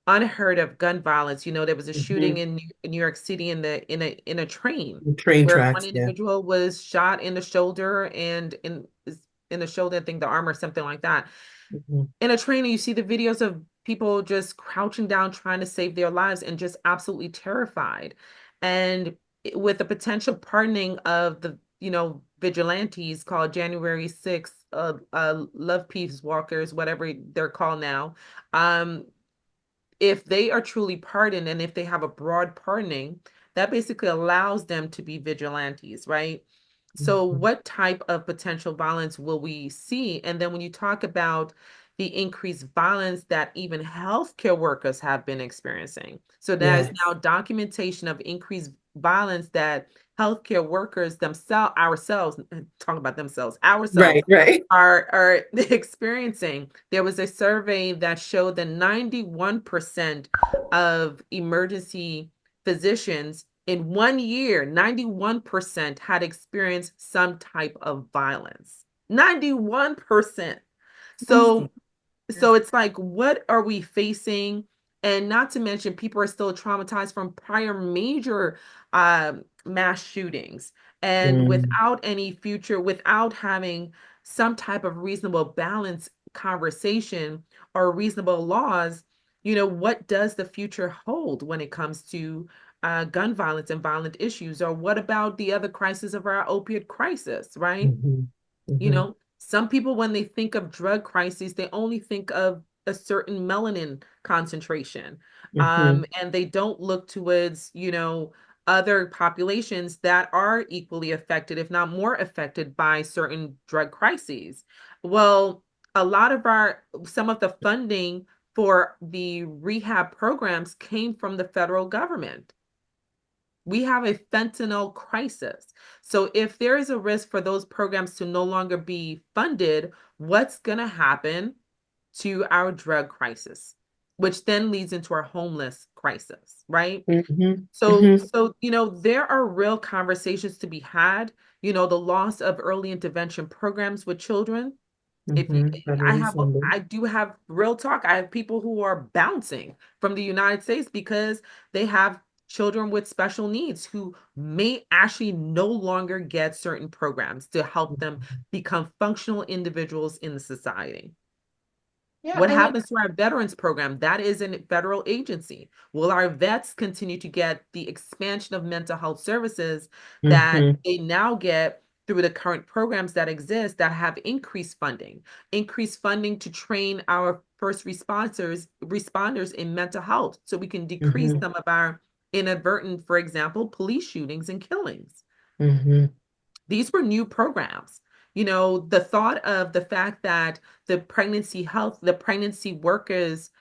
Speaker 1: unheard of gun violence. You know, there was a shooting in New York City in a train
Speaker 3: Train
Speaker 1: where one
Speaker 3: tracks. Yeah.
Speaker 1: individual was shot in the shoulder and in the shoulder, I think the arm or something like that. In a train, and you see the videos of people just crouching down trying to save their lives and just absolutely terrified. And with the potential pardoning of the, you know, vigilantes called January 6th, Love Peace Walkers, whatever they're called now, if they are truly pardoned and if they have a broad pardoning, that basically allows them to be vigilantes, right? So what type of potential violence will we see? And then when you talk about the increased violence that even healthcare workers have been experiencing. So there is now documentation of increased violence that healthcare workers themselves, ourselves, talk about themselves, ourselves
Speaker 3: Right.
Speaker 1: are experiencing. There was a survey that showed that 91% of emergency physicians in 1 year, 91% had experienced some type of violence. 91%. So it's like, what are we facing? And not to mention, people are still traumatized from prior major mass shootings. And without any future, without having some type of reasonable balance conversation or reasonable laws, you know, what does the future hold when it comes to gun violence and violent issues? Or what about the other crisis of our opioid crisis, right? You know, some people, when they think of drug crises, they only think of a certain melanin concentration. And they don't look towards, you know, other populations that are equally affected, if not more affected by certain drug crises. Well, a lot of some of the funding for the rehab programs came from the federal government. We have a fentanyl crisis. So if there is a risk for those programs to no longer be funded, what's going to happen to our drug crisis? which then leads into our homeless crisis, right?
Speaker 3: Mhm.
Speaker 1: So,
Speaker 3: Mhm.
Speaker 1: so, there are real conversations to be had. The loss of early intervention programs with children. If you,
Speaker 3: Federally funded.
Speaker 1: I do have real talk. I have people who are bouncing from the United States because they have children with special needs who may actually no longer get certain programs to help them become functional individuals in the society.
Speaker 2: Yeah,
Speaker 1: What
Speaker 2: and
Speaker 1: happens to our veterans program? That is a federal agency. Will our vets continue to get the expansion of mental health services that
Speaker 3: Mhm.
Speaker 1: they now get through the current programs that exist that have increased funding to train our first responders in mental health so we can decrease
Speaker 3: Mhm.
Speaker 1: some of our inadvertent, for example, police shootings and killings.
Speaker 3: Mhm.
Speaker 1: These were new programs. The thought of the fact that the Pregnancy Workers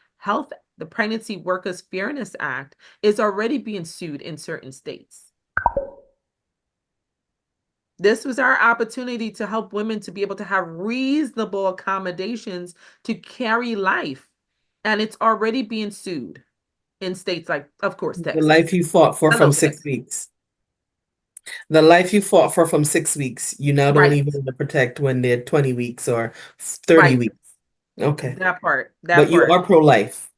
Speaker 1: Fairness Act is already being sued in certain states. This was our opportunity to help women to be able to have reasonable accommodations to carry life. And it's already being sued in states like, of course,
Speaker 3: The life
Speaker 1: Texas.
Speaker 3: you fought for
Speaker 1: Hello,
Speaker 3: from 6
Speaker 1: Texas.
Speaker 3: weeks. The life you fought for from 6 weeks, you now don't
Speaker 1: Right.
Speaker 3: even want to protect when they're 20 weeks or 30
Speaker 1: Right.
Speaker 3: weeks. Okay.
Speaker 1: That part.
Speaker 3: But you are pro-life.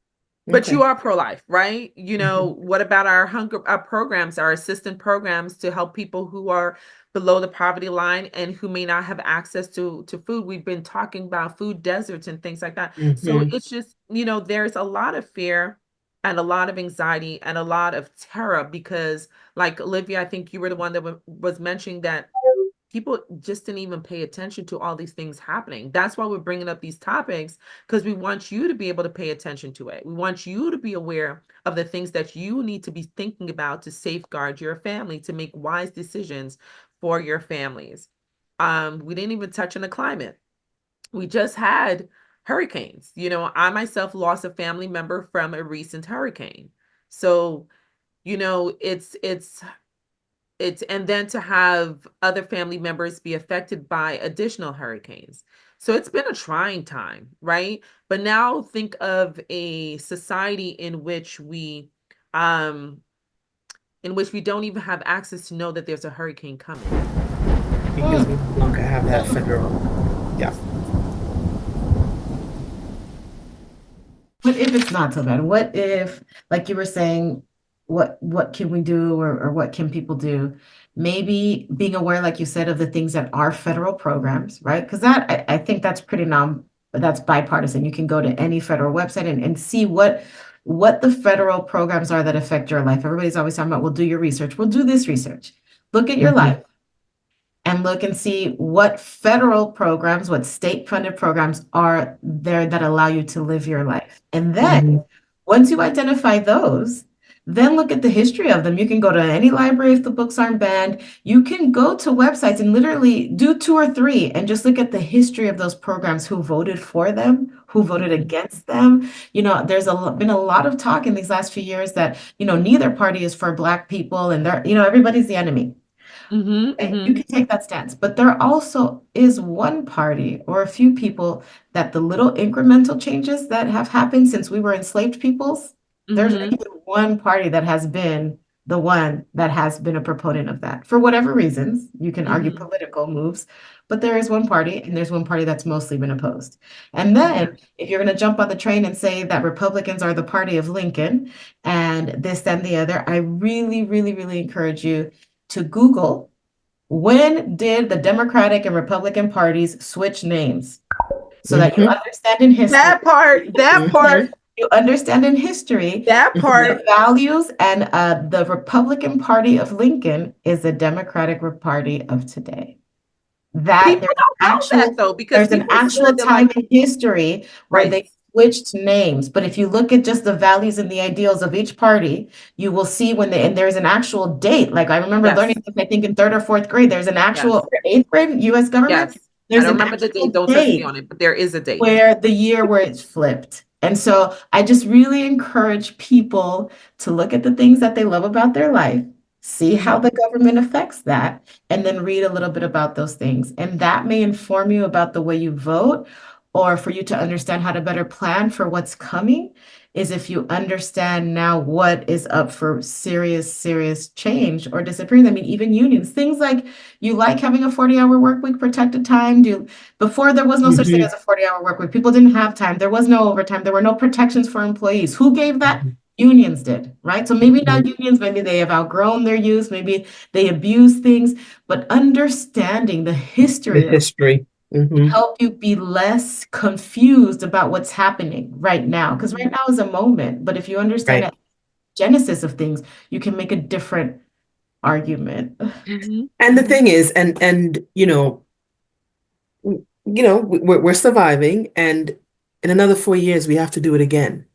Speaker 1: But you
Speaker 3: Okay.
Speaker 1: are pro-life, right? What about our programs, our assistance programs to help people who are below the poverty line and who may not have access to food? We've been talking about food deserts and things like that. So
Speaker 3: Mhm.
Speaker 1: it's just, there's a lot of fear and a lot of anxiety and a lot of terror because, like Olivia, I think you were the one that was mentioning that people just didn't even pay attention to all these things happening. That's why we're bringing up these topics, because we want you to be able to pay attention to it. We want you to be aware of the things that you need to be thinking about to safeguard your family, to make wise decisions for your families. We didn't even touch on the climate. We just had hurricanes. I myself lost a family member from a recent hurricane. So, it's and then to have other family members be affected by additional hurricanes. So it's been a trying time, right? But now think of a society um in which we don't even have access to know that there's a hurricane coming.
Speaker 3: Because we no longer have that federal. Yeah.
Speaker 2: what if it's not so bad? What if, like you were saying, what can we do, or what can people do? Maybe being aware, like you said, of the things that are federal programs, right? Because I think that's that's bipartisan. You can go to any federal website and see what the federal programs are that affect your life. Everybody's always talking about, well, do your research. Well, do this research. Look at your life and look and see what federal programs, what state funded programs are there that allow you to live your life. And then once you identify those, then look at the history of them. You can go to any library if the books aren't banned. You can go to websites and literally do 2 or 3 and just look at the history of those programs, who voted for them, who voted against them. There's been a lot of talk in these last few years that, neither party is for Black people and everybody's the enemy. You can take that stance, but there also is one party or a few people that the little incremental changes that have happened since we were enslaved peoples, there's only one party that has been the one that has been a proponent of that. For whatever reasons, you can argue political moves, but there is one party, and there's one party that's mostly been opposed. And then if you're going to jump on the train and say that Republicans are the party of Lincoln and this and the other, I really, really, really encourage you to Google, when did the Democratic and Republican parties switch names? So that you understand in history.
Speaker 1: That part.
Speaker 2: You understand in history
Speaker 1: That part.
Speaker 2: the values, and the Republican Party of Lincoln is the Democratic Party of today.
Speaker 1: People don't know that, though, because
Speaker 2: there's an
Speaker 1: people
Speaker 2: actual
Speaker 1: said that,
Speaker 2: time
Speaker 1: like,
Speaker 2: in history where they switched names. But if you look at just the values and the ideals of each party, you will see and there's an actual date. Like I remember learning this, I think in 3rd or 4th grade, there's an actual 8th grade US government.
Speaker 1: Yes. I
Speaker 2: There's
Speaker 1: don't
Speaker 2: an
Speaker 1: remember the
Speaker 2: actual
Speaker 1: date. Don't test me on it, but there is a date.
Speaker 2: where the year where it's flipped. And so I just really encourage people to look at the things that they love about their life, see how the government affects that, and then read a little bit about those things. And that may inform you about the way you vote, or for you to understand how to better plan for what's coming. is if you understand now what is up for serious change or disappearance. I mean, even unions, things like you like having a 40-hour work week, protected time. Before there was no such thing as a 40-hour work week. People didn't have time. There was no overtime. There were no protections for employees. Who gave that? Unions did, right? So maybe now unions, maybe they have outgrown their use, maybe they abuse things, but understanding the history of help you be less confused about what's happening right now. Because right now is a moment, but if you understand the genesis of things, you can make a different argument.
Speaker 3: And the thing is, and we're surviving, and in another 4 years we have to do it again,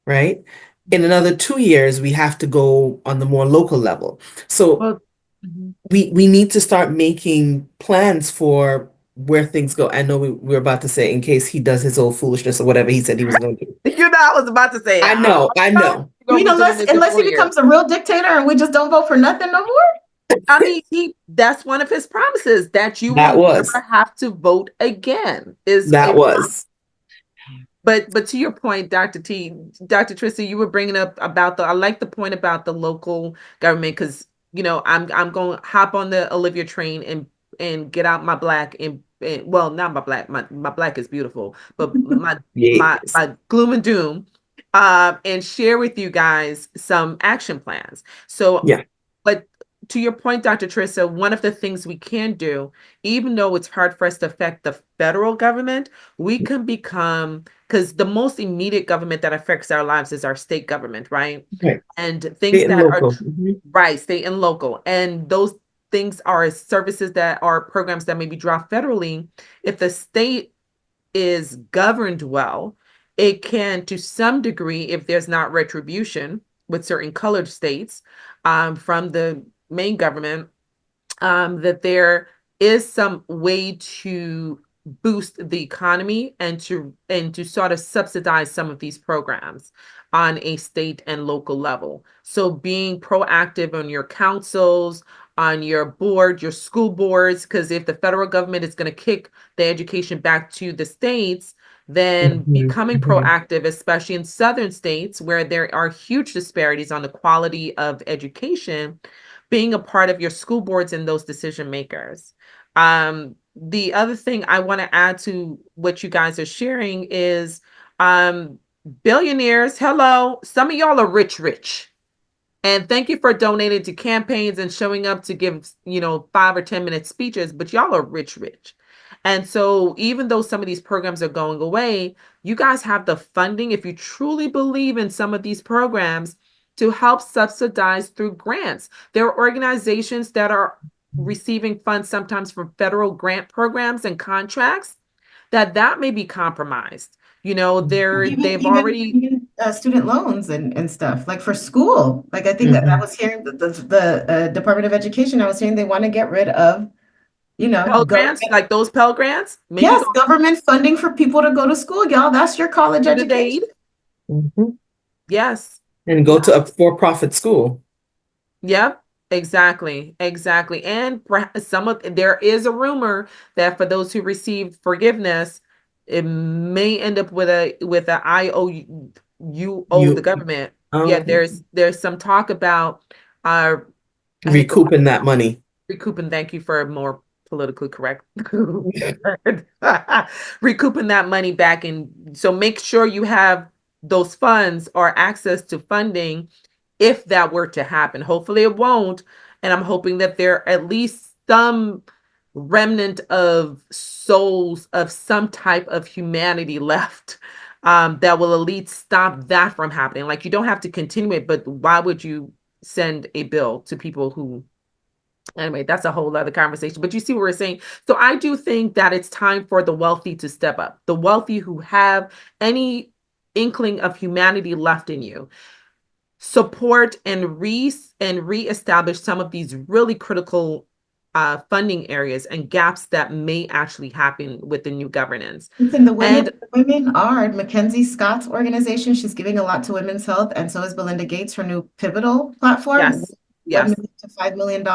Speaker 3: right? In another 2 years we have to go on the more local level. So we need to start making plans for where things go. I know we're about to say, in case he does his old foolishness or whatever he said he was going to do.
Speaker 1: You know, I was about to say.
Speaker 3: I know.
Speaker 2: I mean, unless he becomes a real dictator and we just don't vote for nothing no more.
Speaker 1: I mean, that's one of his promises, that you
Speaker 3: That
Speaker 1: will
Speaker 3: was.
Speaker 1: never have to vote again. But to your point, Dr. Trisa, you were bringing up about I like the point about the local government, because I'm going to hop on the Olivia train and get out my black and well, not my black, my black is beautiful, but my gloom and doom, and share with you guys some action plans. So but to your point, Dr. Trisa, one of the things we can do, even though it's hard for us to affect the federal government, we can become, because the most immediate government that affects our lives is our state government, right? And things
Speaker 3: State and
Speaker 1: that
Speaker 3: local.
Speaker 1: are state and local, and those things are services that are programs that may be dropped federally. If the state is governed well, it can, to some degree, if there's not retribution with certain colored states from the main government, that there is some way to boost the economy and to sort of subsidize some of these programs on a state and local level. So being proactive on your councils, on your board, your school boards, because if the federal government is going to kick the education back to the states, then becoming proactive, especially in southern states where there are huge disparities on the quality of education, being a part of your school boards and those decision makers. The other thing I want to add to what you guys are sharing is billionaires. Hello, some of y'all are rich. And thank you for donating to campaigns and showing up to give, 5 or 10 minute speeches, but y'all are rich. And so even though some of these programs are going away, you guys have the funding, if you truly believe in some of these programs, to help subsidize through grants. There are organizations that are receiving funds sometimes from federal grant programs and contracts that may be compromised. They've already
Speaker 2: student loans and stuff, like for school. Like I think that I was hearing the Department of Education, I was hearing they want to get rid of,
Speaker 1: Pell grants, like those Pell grants.
Speaker 2: Yes, government funding for people to go to school, y'all. That's your college education.
Speaker 1: Yes.
Speaker 3: And go to a for-profit school.
Speaker 1: Yep, exactly. And there is a rumor that for those who received forgiveness, it may end up with a you owe the government. Yeah, there's some talk about
Speaker 3: recouping that money.
Speaker 1: Thank you for a more politically correct recouping that money back in. So make sure you have those funds or access to funding if that were to happen. Hopefully it won't. And I'm hoping that there are at least some remnant of souls of some type of humanity left that will at least stop that from happening. Like, you don't have to continue it, but why would you send a bill to people who, anyway, that's a whole other conversation. But you see what we're saying. So I do think that it's time for the wealthy to step up. The wealthy who have any inkling of humanity left in you, support and reestablish some of these really critical funding areas and gaps that may actually happen with the new governance.
Speaker 2: Listen, the women are Mackenzie Scott's organization. She's giving a lot to women's health, and so is Belinda Gates, her new pivotal platform.
Speaker 1: Yes.
Speaker 2: $1 million to $5 million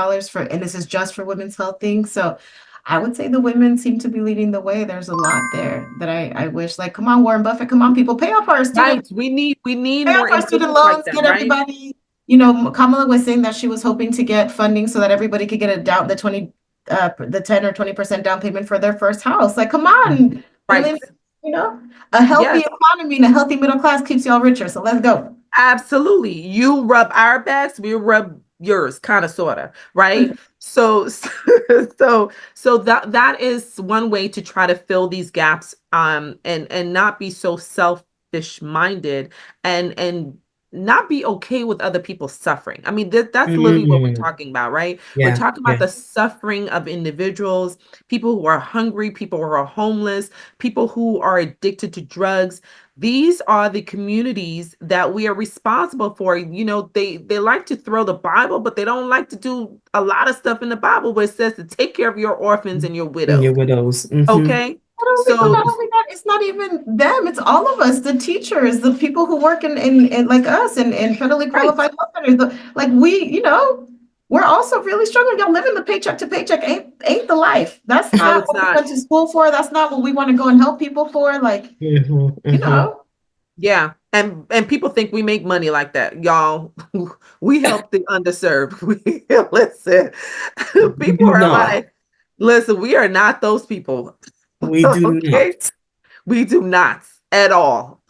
Speaker 2: and this is just for women's health things. So I would say the women seem to be leading the way. There's a lot there that I wish, like, come on, Warren Buffett, come on, people, pay off our student,
Speaker 1: Right. We need
Speaker 2: pay
Speaker 1: more
Speaker 2: off our student
Speaker 1: individuals like
Speaker 2: loans,
Speaker 1: that,
Speaker 2: get
Speaker 1: right?
Speaker 2: everybody, you know, Kamala was saying that she was hoping to get funding so that everybody could get the 10 or 20% down payment for their first house. Like, come on,
Speaker 1: Right.
Speaker 2: really, you know, a healthy
Speaker 1: Yes.
Speaker 2: economy and a healthy middle class keeps y'all richer. So let's go.
Speaker 1: Absolutely. You rub our backs, we rub yours, kind of, sort of, right? So, that is one way to try to fill these gaps, and not be so selfish minded, and not be okay with other people suffering. I mean, that's literally what we're talking about, right? We're
Speaker 3: Yeah,
Speaker 1: talking about the suffering of individuals, people who are hungry, people who are homeless, people who are addicted to drugs. These are the communities that we are responsible for. You know, they like to throw the Bible, but they don't like to do a lot of stuff in the Bible where it says to take care of your orphans and your
Speaker 3: and
Speaker 1: widows.
Speaker 3: your widows.
Speaker 1: Okay.
Speaker 2: Not only that, it's not even them, it's all of us, the teachers, the people who work in like us in federally qualified health centers. Like we, you know, we're also really struggling. Y'all living the paycheck to paycheck ain't the life. That's not what we went to school for. That's not what we want to go and help people for. Like, you know.
Speaker 1: Yeah. And people think we make money like that. Y'all, we help the underserved. Listen, people are like, listen, we are not those people.
Speaker 3: We do not.
Speaker 1: We do not at all.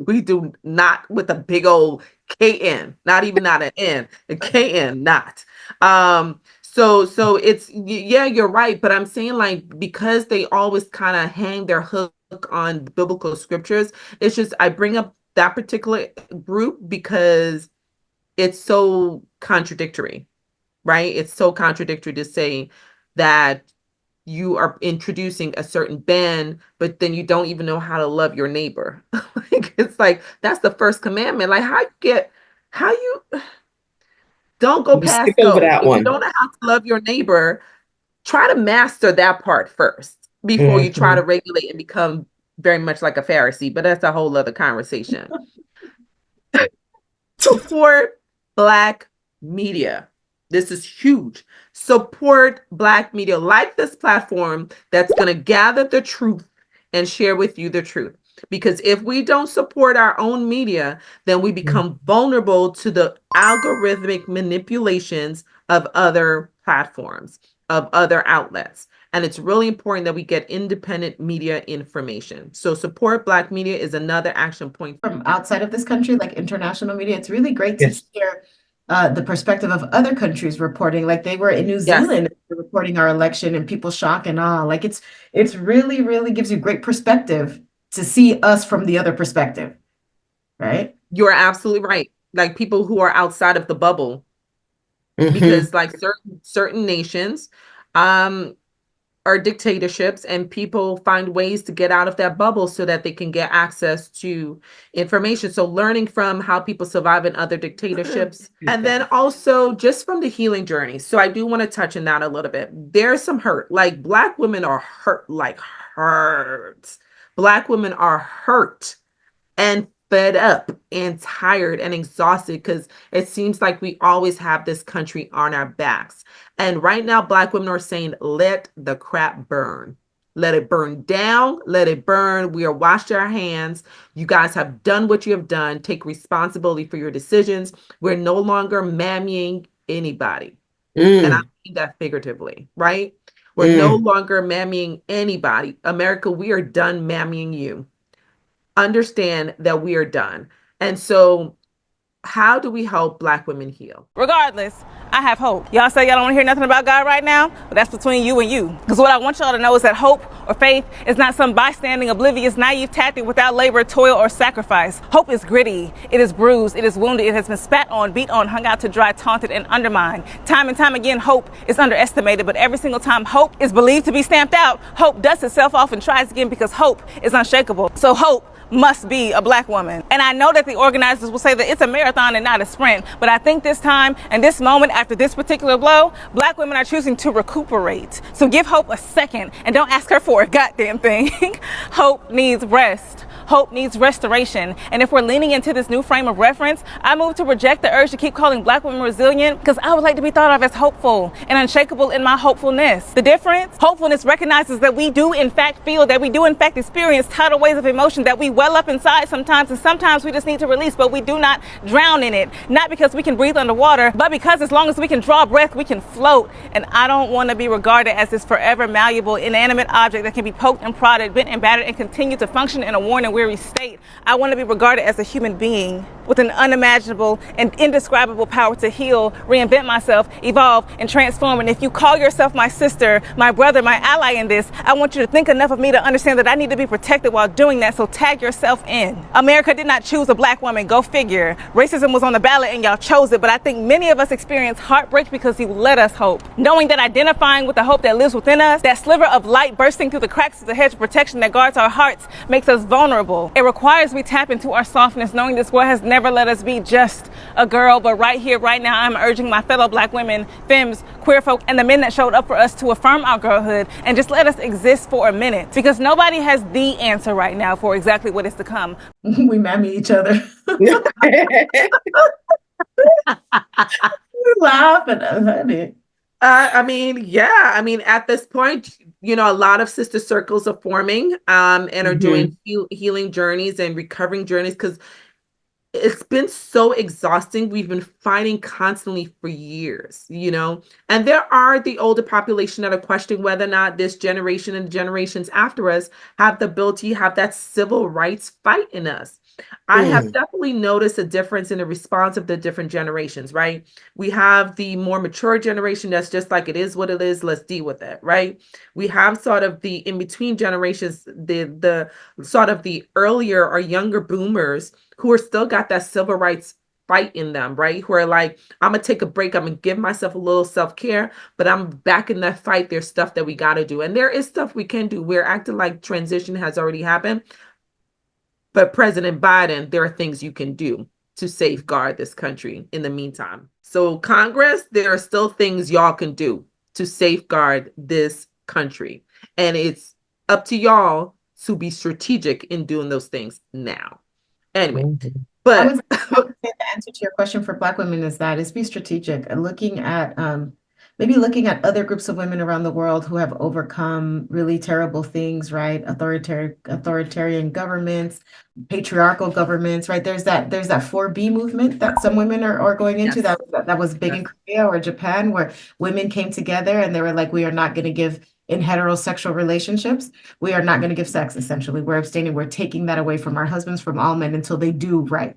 Speaker 1: We do not, with a big old KN, not even not an N, a KN, not. So it's, yeah, you're right. But I'm saying, like, because they always kind of hang their hook on biblical scriptures, it's just, I bring up that particular group because it's so contradictory, right? It's so contradictory to say that you are introducing a certain ban, but then you don't even know how to love your neighbor. Like, it's like, that's the first commandment. Like, how you don't go past
Speaker 3: skip over
Speaker 1: go.
Speaker 3: that
Speaker 1: If
Speaker 3: one.
Speaker 1: you don't know how to love your neighbor, try to master that part first before you try to regulate and become very much like a Pharisee. But that's a whole other conversation. Support Black media. This is huge. Support Black media, like this platform that's going to gather the truth and share with you the truth. Because if we don't support our own media, then we become vulnerable to the algorithmic manipulations of other platforms, of other outlets. And it's really important that we get independent media information. So support Black media is another action point.
Speaker 2: From outside of this country, like international media, it's really great to hear the perspective of other countries reporting. Like they were in New Zealand reporting our election and people shock and awe. Like it's really, really gives you great perspective to see us from the other perspective, right?
Speaker 1: You're absolutely right. Like people who are outside of the bubble, because like certain nations are dictatorships, and people find ways to get out of that bubble so that they can get access to information. So learning from how people survive in other dictatorships, and then also just from the healing journey. So I do want to touch on that a little bit. There's some hurt. Like Black women are hurt, like hurt. Black women are hurt and fed up and tired and exhausted because it seems like we always have this country on our backs. And right now, Black women are saying, let the crap burn. Let it burn down. Let it burn. We are washed our hands. You guys have done what you have done. Take responsibility for your decisions. We're no longer mammying anybody. And I mean that figuratively, right? We're no longer mammying anybody. America, we are done mammying you. Understand that we are done. And so how do we help Black women heal?
Speaker 15: Regardless, I have hope. Y'all say y'all don't want to hear nothing about God right now, but that's between you and you. Because what I want y'all to know is that hope or faith is not some bystanding, oblivious, naive tactic without labor, toil, or sacrifice. Hope is gritty. It is bruised. It is wounded. It has been spat on, beat on, hung out to dry, taunted, and undermined. Time and time again, hope is underestimated, but every single time hope is believed to be stamped out, hope dusts itself off and tries again because hope is unshakable. So hope must be a Black woman. And I know that the organizers will say that it's a marathon and not a sprint, but I think this time and this moment after this particular blow, Black women are choosing to recuperate. So give hope a second and don't ask her for a goddamn thing. Hope needs rest. Hope needs restoration. And if we're leaning into this new frame of reference, I move to reject the urge to keep calling Black women resilient, because I would like to be thought of as hopeful and unshakable in my hopefulness. The difference? Hopefulness recognizes that we do in fact feel, that we do in fact experience tidal waves of emotion that we well up inside sometimes, and sometimes we just need to release, but we do not drown in it. Not because we can breathe underwater, but because as long as we can draw breath, we can float. And I don't want to be regarded as this forever malleable, inanimate object that can be poked and prodded, bent and battered, and continue to function in a worn and weary state. I want to be regarded as a human being with an unimaginable and indescribable power to heal, reinvent myself, evolve, and transform. And if you call yourself my sister, my brother, my ally in this, I want you to think enough of me to understand that I need to be protected while doing that, so tag yourself in. America did not choose a Black woman, go figure. Racism was on the ballot and y'all chose it, but I think many of us experience heartbreak because you let us hope. Knowing that identifying with the hope that lives within us, that sliver of light bursting through the cracks of the hedge of protection that guards our hearts, makes us vulnerable. It requires we tap into our softness, knowing this world has never let us be just a girl, but right here, right now, I'm urging my fellow Black women, femmes, queer folk, and the men that showed up for us to affirm our girlhood and just let us exist for a minute, because nobody has the answer right now for exactly what is to come.
Speaker 2: We mammy each other. We laugh and honey.
Speaker 1: At this point, a lot of sister circles are forming and are doing healing journeys and recovering journeys, because it's been so exhausting. We've been fighting constantly for years, and there are the older population that are questioning whether or not this generation and generations after us have the ability, have that civil rights fight in us. I have definitely noticed a difference in the response of the different generations, right? We have the more mature generation that's just like, it is what it is, let's deal with it, right? We have sort of the in-between generations, the sort of the earlier or younger boomers who are still got that civil rights fight in them, right? Who are like, I'm gonna take a break, I'm gonna give myself a little self-care, but I'm back in that fight. There's stuff that we gotta do. And there is stuff we can do. We're acting like transition has already happened. But President Biden, there are things you can do to safeguard this country in the meantime. So Congress, there are still things y'all can do to safeguard this country. And it's up to y'all to be strategic in doing those things now. Anyway, but
Speaker 2: I would say the answer to your question for Black women is be strategic and looking at maybe looking at other groups of women around the world who have overcome really terrible things, right? Authoritarian governments, patriarchal governments, right? There's that 4B movement that some women are going into. Yes. That was big in Korea or Japan, where women came together and they were like, we are not going to give in heterosexual relationships. We are not going to give sex, essentially. We're abstaining. We're taking that away from our husbands, from all men, until they do right.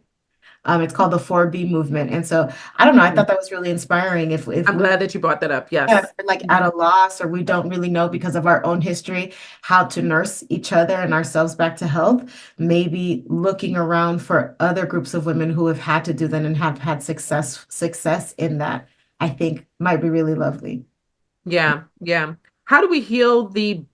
Speaker 2: It's called the 4B movement. And so I don't know, I thought that was really inspiring. If
Speaker 1: I'm glad that you brought that up. Yes.
Speaker 2: Yeah, we're like at a loss, or we don't really know because of our own history how to nurse each other and ourselves back to health, maybe looking around for other groups of women who have had to do that and have had success in that, I think might be really lovely.
Speaker 1: Yeah. How do we heal the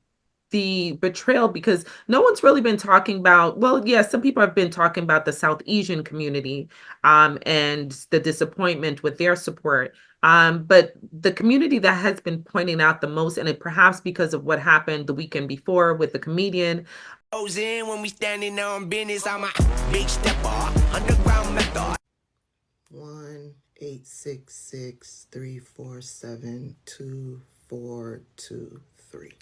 Speaker 1: betrayal? Because no one's really been talking about, some people have been talking about the South Asian community and the disappointment with their support. But the community that has been pointing out the most, and it perhaps because of what happened the weekend before with the comedian.
Speaker 16: When we standing on business, I'm a big stepper, underground method.
Speaker 17: 1-866-347-2423.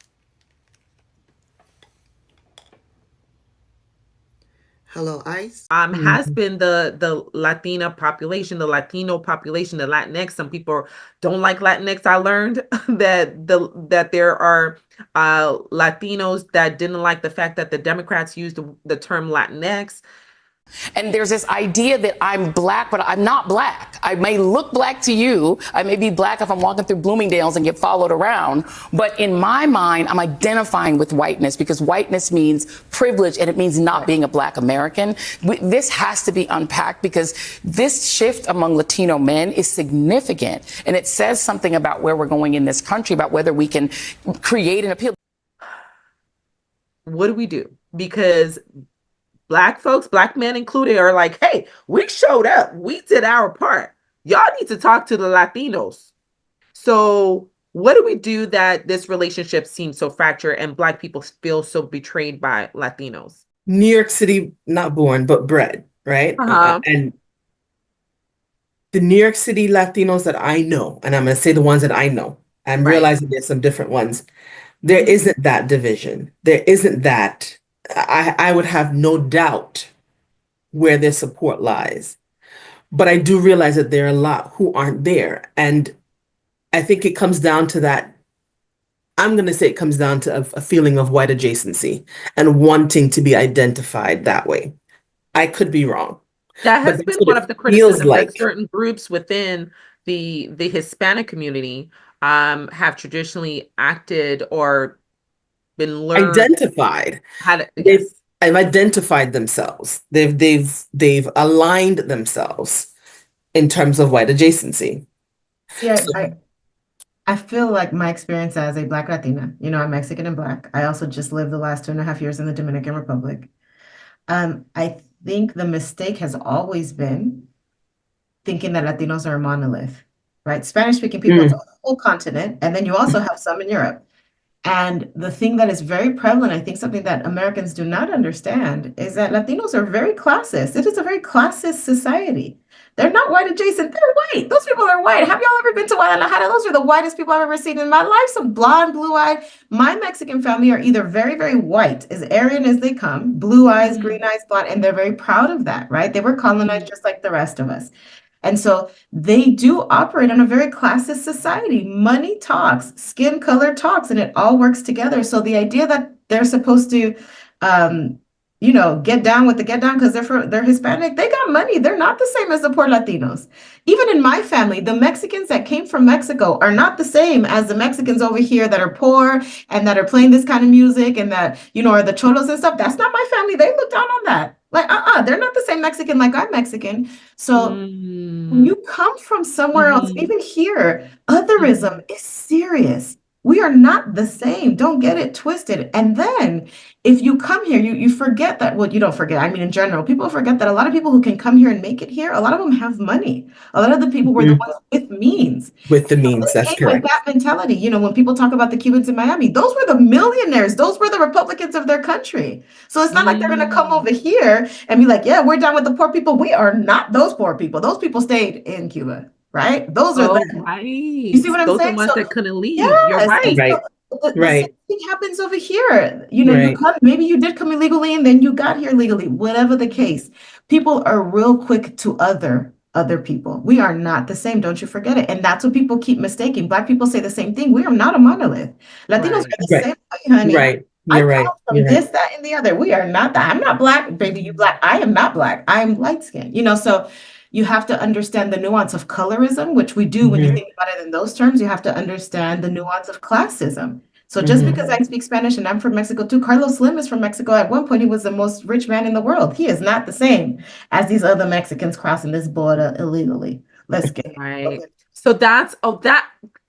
Speaker 17: Hello, ICE.
Speaker 1: Has been the Latina population, the Latino population, the Latinx. Some people don't like Latinx. I learned that there are Latinos that didn't like the fact that the Democrats used the term Latinx.
Speaker 11: And there's this idea that I'm Black, but I'm not Black. I may look Black to you. I may be Black if I'm walking through Bloomingdale's and get followed around. But in my mind, I'm identifying with whiteness because whiteness means privilege and it means not being a Black American. This has to be unpacked because this shift among Latino men is significant. And it says something about where we're going in this country, about whether we can create an appeal.
Speaker 1: What do we do? Because Black folks, Black men included, are like, hey, we showed up. We did our part. Y'all need to talk to the Latinos. So what do we do that this relationship seems so fractured and Black people feel so betrayed by Latinos?
Speaker 3: New York City, not born, but bred, right? And the New York City Latinos that I know, and I'm going to say the ones that I know, I'm realizing there's some different ones. There isn't that division. There isn't that. I would have no doubt where their support lies. But I do realize that there are a lot who aren't there. And I think it comes down to that. I'm going to say it comes down to a feeling of white adjacency and wanting to be identified that way. I could be wrong.
Speaker 1: That has
Speaker 3: But
Speaker 1: been
Speaker 3: that's what
Speaker 1: one
Speaker 3: it
Speaker 1: of the
Speaker 3: feels
Speaker 1: criticisms that
Speaker 3: like.
Speaker 1: certain groups within the Hispanic community have traditionally acted or been learned
Speaker 3: Identified.
Speaker 1: how to,
Speaker 3: They've
Speaker 1: yes.
Speaker 3: have identified themselves. They've aligned themselves in terms of white adjacency.
Speaker 2: See, I feel like my experience as a Black Latina, you know, I'm Mexican and Black. I also just lived the last 2.5 years in the Dominican Republic. I think the mistake has always been thinking that Latinos are a monolith, right? Spanish-speaking people, it's a whole continent, and then you also have some in Europe. And the thing that is very prevalent, I think something that Americans do not understand, is that Latinos are very classist. It is a very classist society. They're not white adjacent, they're white. Those people are white. Have y'all ever been to Guadalajara? Those are the whitest people I've ever seen in my life. Some blonde, blue-eyed. My Mexican family are either very, very white, as Aryan as they come, blue eyes, green eyes, blonde, and they're very proud of that, right? They were colonized just like the rest of us. And so they do operate in a very classist society. Money talks, skin color talks, and it all works together. So the idea that they're supposed to, you know, get down with the get down because they're Hispanic, they got money. They're not the same as the poor Latinos. Even in my family, the Mexicans that came from Mexico are not the same as the Mexicans over here that are poor and that are playing this kind of music and that, you know, are the cholos and stuff. That's not my family. They look down on that. Like, they're not the same Mexican like I'm Mexican. So when you come from somewhere else, even here, otherism is serious. We are not the same. Don't get it twisted. And then if you come here, you forget that, well, you don't forget. I mean, in general, people forget that a lot of people who can come here and make it here, a lot of them have money. A lot of the people were the ones with means.
Speaker 3: With the means,
Speaker 2: They
Speaker 3: that's
Speaker 2: came with
Speaker 3: correct.
Speaker 2: that mentality. You know, when people talk about the Cubans in Miami, those were the millionaires. Those were the Republicans of their country. So it's not like they're going to come over here and be like, yeah, we're down with the poor people. We are not those poor people. Those people stayed in Cuba, right? Those are them.
Speaker 1: Right.
Speaker 2: You see what I'm
Speaker 1: Those are the
Speaker 2: saying?
Speaker 1: ones
Speaker 2: So
Speaker 1: that couldn't leave. You're
Speaker 2: yes, and
Speaker 1: right.
Speaker 2: so the same
Speaker 3: Right.
Speaker 2: thing happens over here. You know, you
Speaker 3: Right.
Speaker 2: come, maybe you did come illegally and then you got here legally, whatever the case. People are real quick to other people. We are not the same. Don't you forget it. And that's what people keep mistaking. Black people say the same thing. We are not a monolith. Latinos are the
Speaker 3: Right.
Speaker 2: same way, honey.
Speaker 3: Right.
Speaker 2: I
Speaker 3: You're right.
Speaker 2: come from
Speaker 3: You're right.
Speaker 2: this, that, and the other. We are not that. I'm not Black, baby. You Black. I am not Black. I am light skinned. You know, so you have to understand the nuance of colorism, which we do when you think about it in those terms. You have to understand the nuance of classism. So just because I speak Spanish and I'm from Mexico too, Carlos Slim is from Mexico. At one point, he was the most rich man in the world. He is not the same as these other Mexicans crossing this border illegally. Let's get
Speaker 1: Right. So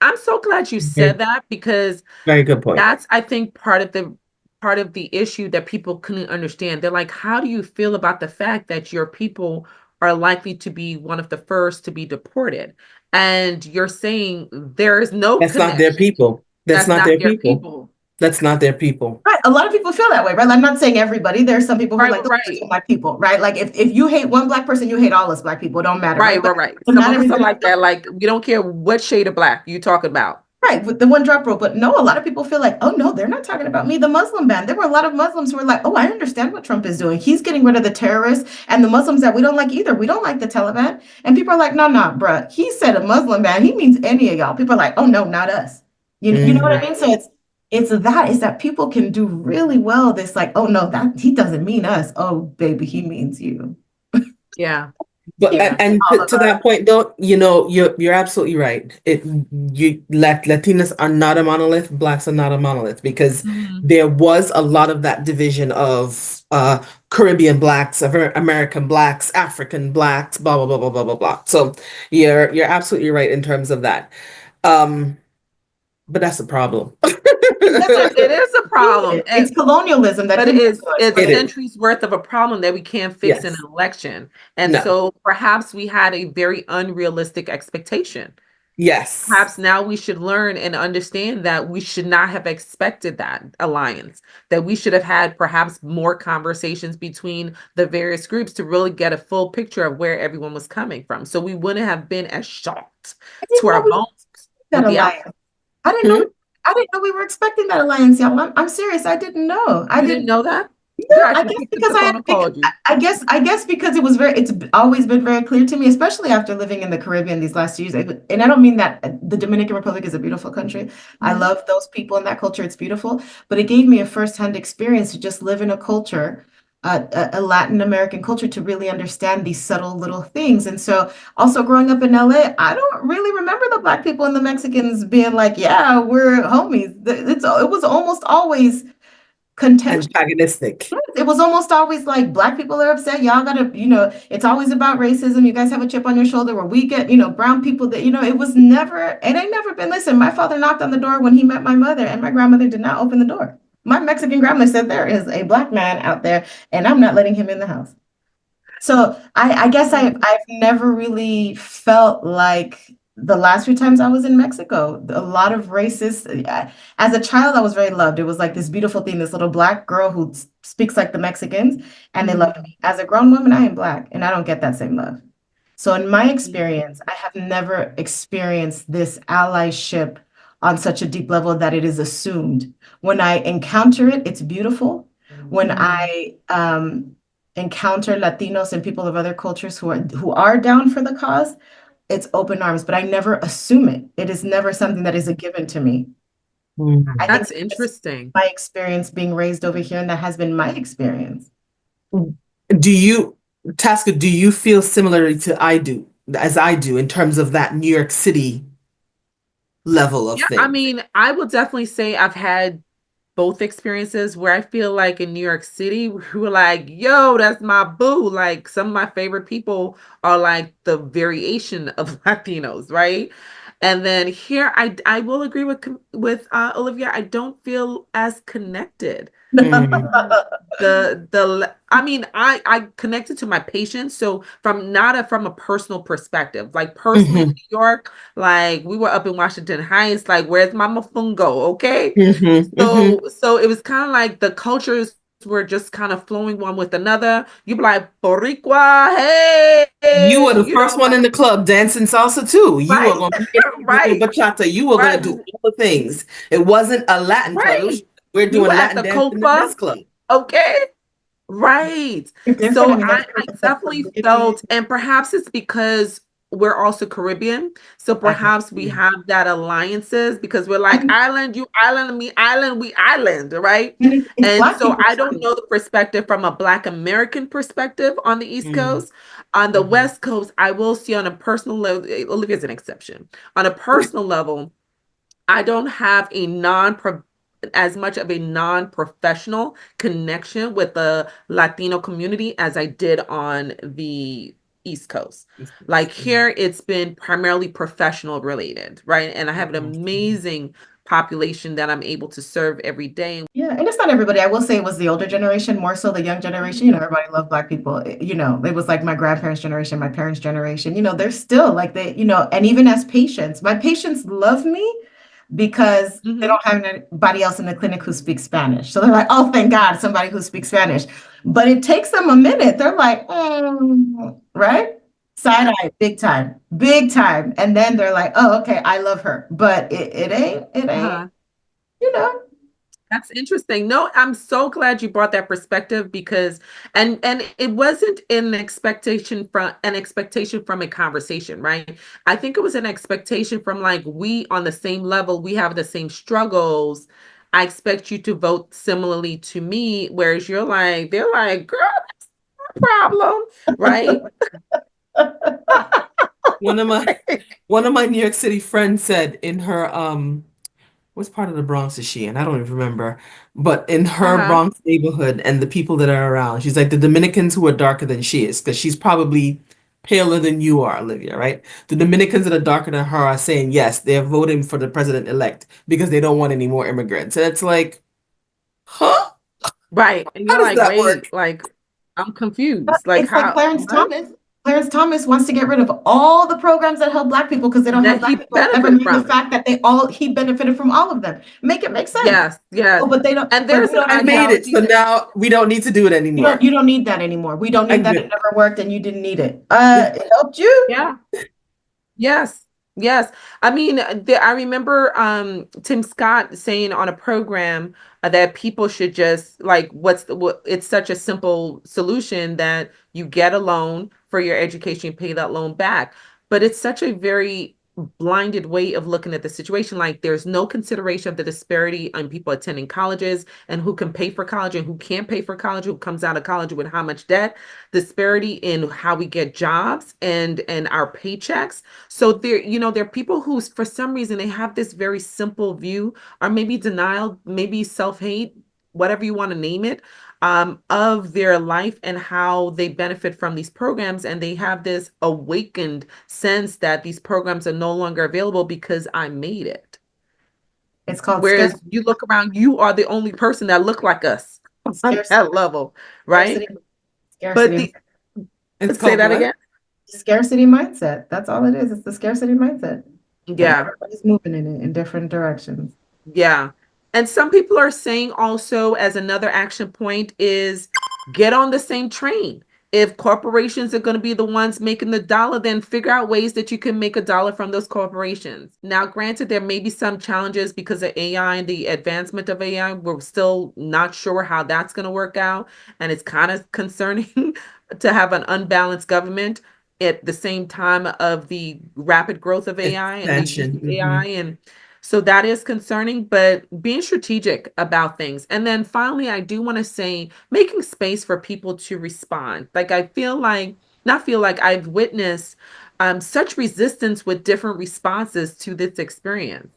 Speaker 1: I'm so glad you said that, because
Speaker 3: Very good point.
Speaker 1: that's, I think, part of the issue that people couldn't understand. They're like, how do you feel about the fact that your people are likely to be one of the first to be deported? And you're saying there is no
Speaker 3: That's not their
Speaker 1: connection.
Speaker 3: people. That's not their people.
Speaker 1: people.
Speaker 3: That's not their people.
Speaker 2: Right. A lot of people feel that way, right? I'm not saying everybody. There's some people who are like, those are my people, right? Like if you hate one Black person, you hate all us Black people. It don't matter.
Speaker 1: Right.
Speaker 2: But
Speaker 1: Some
Speaker 2: not
Speaker 1: of us are
Speaker 2: everybody.
Speaker 1: like that. Like, we don't care what shade of Black you talking about.
Speaker 2: Right, with the one drop rule. But no, a lot of people feel like, oh no, they're not talking about me. The Muslim ban. There were a lot of Muslims who were like, oh, I understand what Trump is doing. He's getting rid of the terrorists and the Muslims that we don't like either. We don't like the Taliban. And people are like, no, bruh. He said a Muslim ban. He means any of y'all. People are like, oh no, not us. You know what I mean? So it's that people can do really well. This like, oh no, that he doesn't mean us. Oh baby, he means you.
Speaker 1: Yeah.
Speaker 3: But and to that point, though, you know, you're absolutely right. Latinas are not a monolith. Blacks are not a monolith, because there was a lot of that division of Caribbean Blacks, American Blacks, African Blacks, blah blah blah blah blah blah blah. So you're absolutely right in terms of that. But that's a problem.
Speaker 1: It is a problem.
Speaker 2: It's colonialism that
Speaker 1: but
Speaker 2: did
Speaker 1: it's
Speaker 2: that to us.
Speaker 1: centuries worth of a problem that we can't fix in an election. And so perhaps we had a very unrealistic expectation.
Speaker 3: Yes.
Speaker 1: Perhaps now we should learn and understand that we should not have expected that alliance, that we should have had perhaps more conversations between the various groups to really get a full picture of where everyone was coming from. So we wouldn't have been as shocked to our bones
Speaker 2: That
Speaker 1: with the
Speaker 2: alliance. I didn't know. I didn't know we were expecting that alliance, y'all. I'm serious. I didn't know. I
Speaker 1: You
Speaker 2: didn't
Speaker 1: know that?
Speaker 2: No,
Speaker 1: Yeah, I
Speaker 2: I
Speaker 1: should
Speaker 2: guess
Speaker 1: pick
Speaker 2: because
Speaker 1: up the phone and called you.
Speaker 2: I guess because it was it's always been very clear to me, especially after living in the Caribbean these last years. And I don't mean that the Dominican Republic is a beautiful country. I love those people and that culture. It's beautiful, but it gave me a firsthand experience to just live in a culture, a Latin American culture, to really understand these subtle little things. And so, also growing up in LA, I don't really remember the Black people and the Mexicans being like, "Yeah, we're homies." It was almost always contentious.
Speaker 3: Antagonistic.
Speaker 2: It was almost always like Black people are upset. Y'all gotta, it's always about racism. You guys have a chip on your shoulder where we get, brown people that, it ain't never been, listen, my father knocked on the door when he met my mother and my grandmother did not open the door. My Mexican grandmother said there is a Black man out there and I'm not letting him in the house. So I guess I've never really felt like the last few times I was in Mexico, a lot of racist. As a child, I was very loved. It was like this beautiful thing, this little Black girl who speaks like the Mexicans, and they loved me. As a grown woman, I am Black, and I don't get that same love. So in my experience, I have never experienced this allyship on such a deep level that it is assumed. When I encounter it, it's beautiful. When I encounter Latinos and people of other cultures who are down for the cause, it's open arms, but I never assume it. It is never something that is a given to me. I
Speaker 1: That's
Speaker 2: think
Speaker 1: interesting.
Speaker 2: my experience being raised over here, and that has been my experience.
Speaker 3: Do you, Taska, do you feel similarly to as I do in terms of that New York City level of things?
Speaker 1: I mean, I will definitely say I've had both experiences where I feel like in New York City, we were like, yo, that's my boo. Like some of my favorite people are like the variation of Latinos, right? And then here, I will agree with Olivia. I don't feel as connected. I mean, I connected to my patients. So from a personal perspective, like personally in New York, like we were up in Washington Heights, like where's my mofongo? Okay. So it was kind of like the cultures were just kind of flowing one with another. You'd be like, Boricua, hey,
Speaker 3: You were the first one in the club dancing salsa too. You were going to be doing bachata. You were going to do all the things. It wasn't a Latin club. We're doing Latin dance in the best club.
Speaker 1: Okay. Right. So I definitely felt, and perhaps it's because we're also Caribbean. So perhaps we have that alliances because we're like island, you island, me island, we island, right? And so I don't know the perspective from a Black American perspective on the East Coast. On the West Coast, I will see on a personal level, Olivia's an exception. On a personal level, I don't have as much of a non-professional connection with the Latino community as I did on the East Coast. Like here, it's been primarily professional related, right? And I have an amazing population that I'm able to serve every day.
Speaker 2: Yeah, and it's not everybody. I will say it was the older generation, more so the young generation. Everybody loved Black people. It was like my grandparents' generation, my parents' generation. They're still like and even as patients, my patients love me because they don't have anybody else in the clinic who speaks Spanish. So they're like, oh, thank God, somebody who speaks Spanish. But it takes them a minute. They're like, right? Side eye, big time, big time. And then they're like, oh, okay, I love her. But it ain't,
Speaker 1: That's interesting. No, I'm so glad you brought that perspective because and it wasn't an expectation from a conversation, right? I think it was an expectation from like we on the same level, we have the same struggles. I expect you to vote similarly to me, whereas they're like, girl, that's no problem, right?
Speaker 3: One of my New York City friends said in her what part of the Bronx is she in? I don't even remember. But in her Bronx neighborhood and the people that are around, she's like the Dominicans who are darker than she is, because she's probably paler than you are, Olivia, right? The Dominicans that are darker than her are saying yes, they're voting for the president-elect because they don't want any more immigrants. And it's like, huh?
Speaker 1: Right. And you're like, wait, like I'm confused. Like
Speaker 2: it's like
Speaker 1: how
Speaker 2: Clarence Thomas. Clarence Thomas wants to get rid of all the programs that help Black people because they don't
Speaker 1: That
Speaker 2: help Black
Speaker 1: he
Speaker 2: people. Never
Speaker 1: benefited
Speaker 2: mind the
Speaker 1: from.
Speaker 2: fact that he benefited from all of them. Make it make sense.
Speaker 1: Yes, yes.
Speaker 2: Oh, but they don't.
Speaker 1: And
Speaker 2: But
Speaker 1: there's
Speaker 2: we
Speaker 1: an
Speaker 2: don't
Speaker 3: I made it,
Speaker 1: ideology
Speaker 3: so
Speaker 1: that
Speaker 3: now we don't need to do it anymore.
Speaker 2: you don't need that anymore. We don't need
Speaker 3: I'm
Speaker 2: that.
Speaker 3: good.
Speaker 2: It never worked, and you didn't need it. It helped you.
Speaker 1: yeah. Yes. Yes. I mean, I remember Tim Scott saying on a program that people should just like it's such a simple solution that you get a loan for your education, pay that loan back. But it's such a very blinded way of looking at the situation. Like there's no consideration of the disparity on people attending colleges and who can pay for college and who can't pay for college, who comes out of college with how much debt, disparity in how we get jobs and our paychecks. So there are people who, for some reason, they have this very simple view, or maybe denial, maybe self-hate, whatever you want to name it, of their life and how they benefit from these programs. And they have this awakened sense that these programs are no longer available because I made it.
Speaker 2: It's called
Speaker 1: Whereas you look around, you are the only person that look like us on that level, right?
Speaker 2: Scarcity.
Speaker 3: It's
Speaker 1: Say
Speaker 3: called
Speaker 1: that
Speaker 3: what?
Speaker 1: again.
Speaker 2: Scarcity mindset. That's all it is. It's the scarcity mindset.
Speaker 1: Yeah.
Speaker 2: And everybody's moving in it in different directions.
Speaker 1: Yeah. And some people are saying also, as another action point, is get on the same train. If corporations are going to be the ones making the dollar, then figure out ways that you can make a dollar from those corporations. Now, granted, there may be some challenges because of AI and the advancement of AI. We're still not sure how that's going to work out. And it's kind of concerning to have an unbalanced government at the same time of the rapid growth of AI and the use
Speaker 3: Expansion.
Speaker 1: of AI. And so that is concerning, but being strategic about things. And then finally, I do want to say making space for people to respond. Like I've witnessed such resistance with different responses to this experience.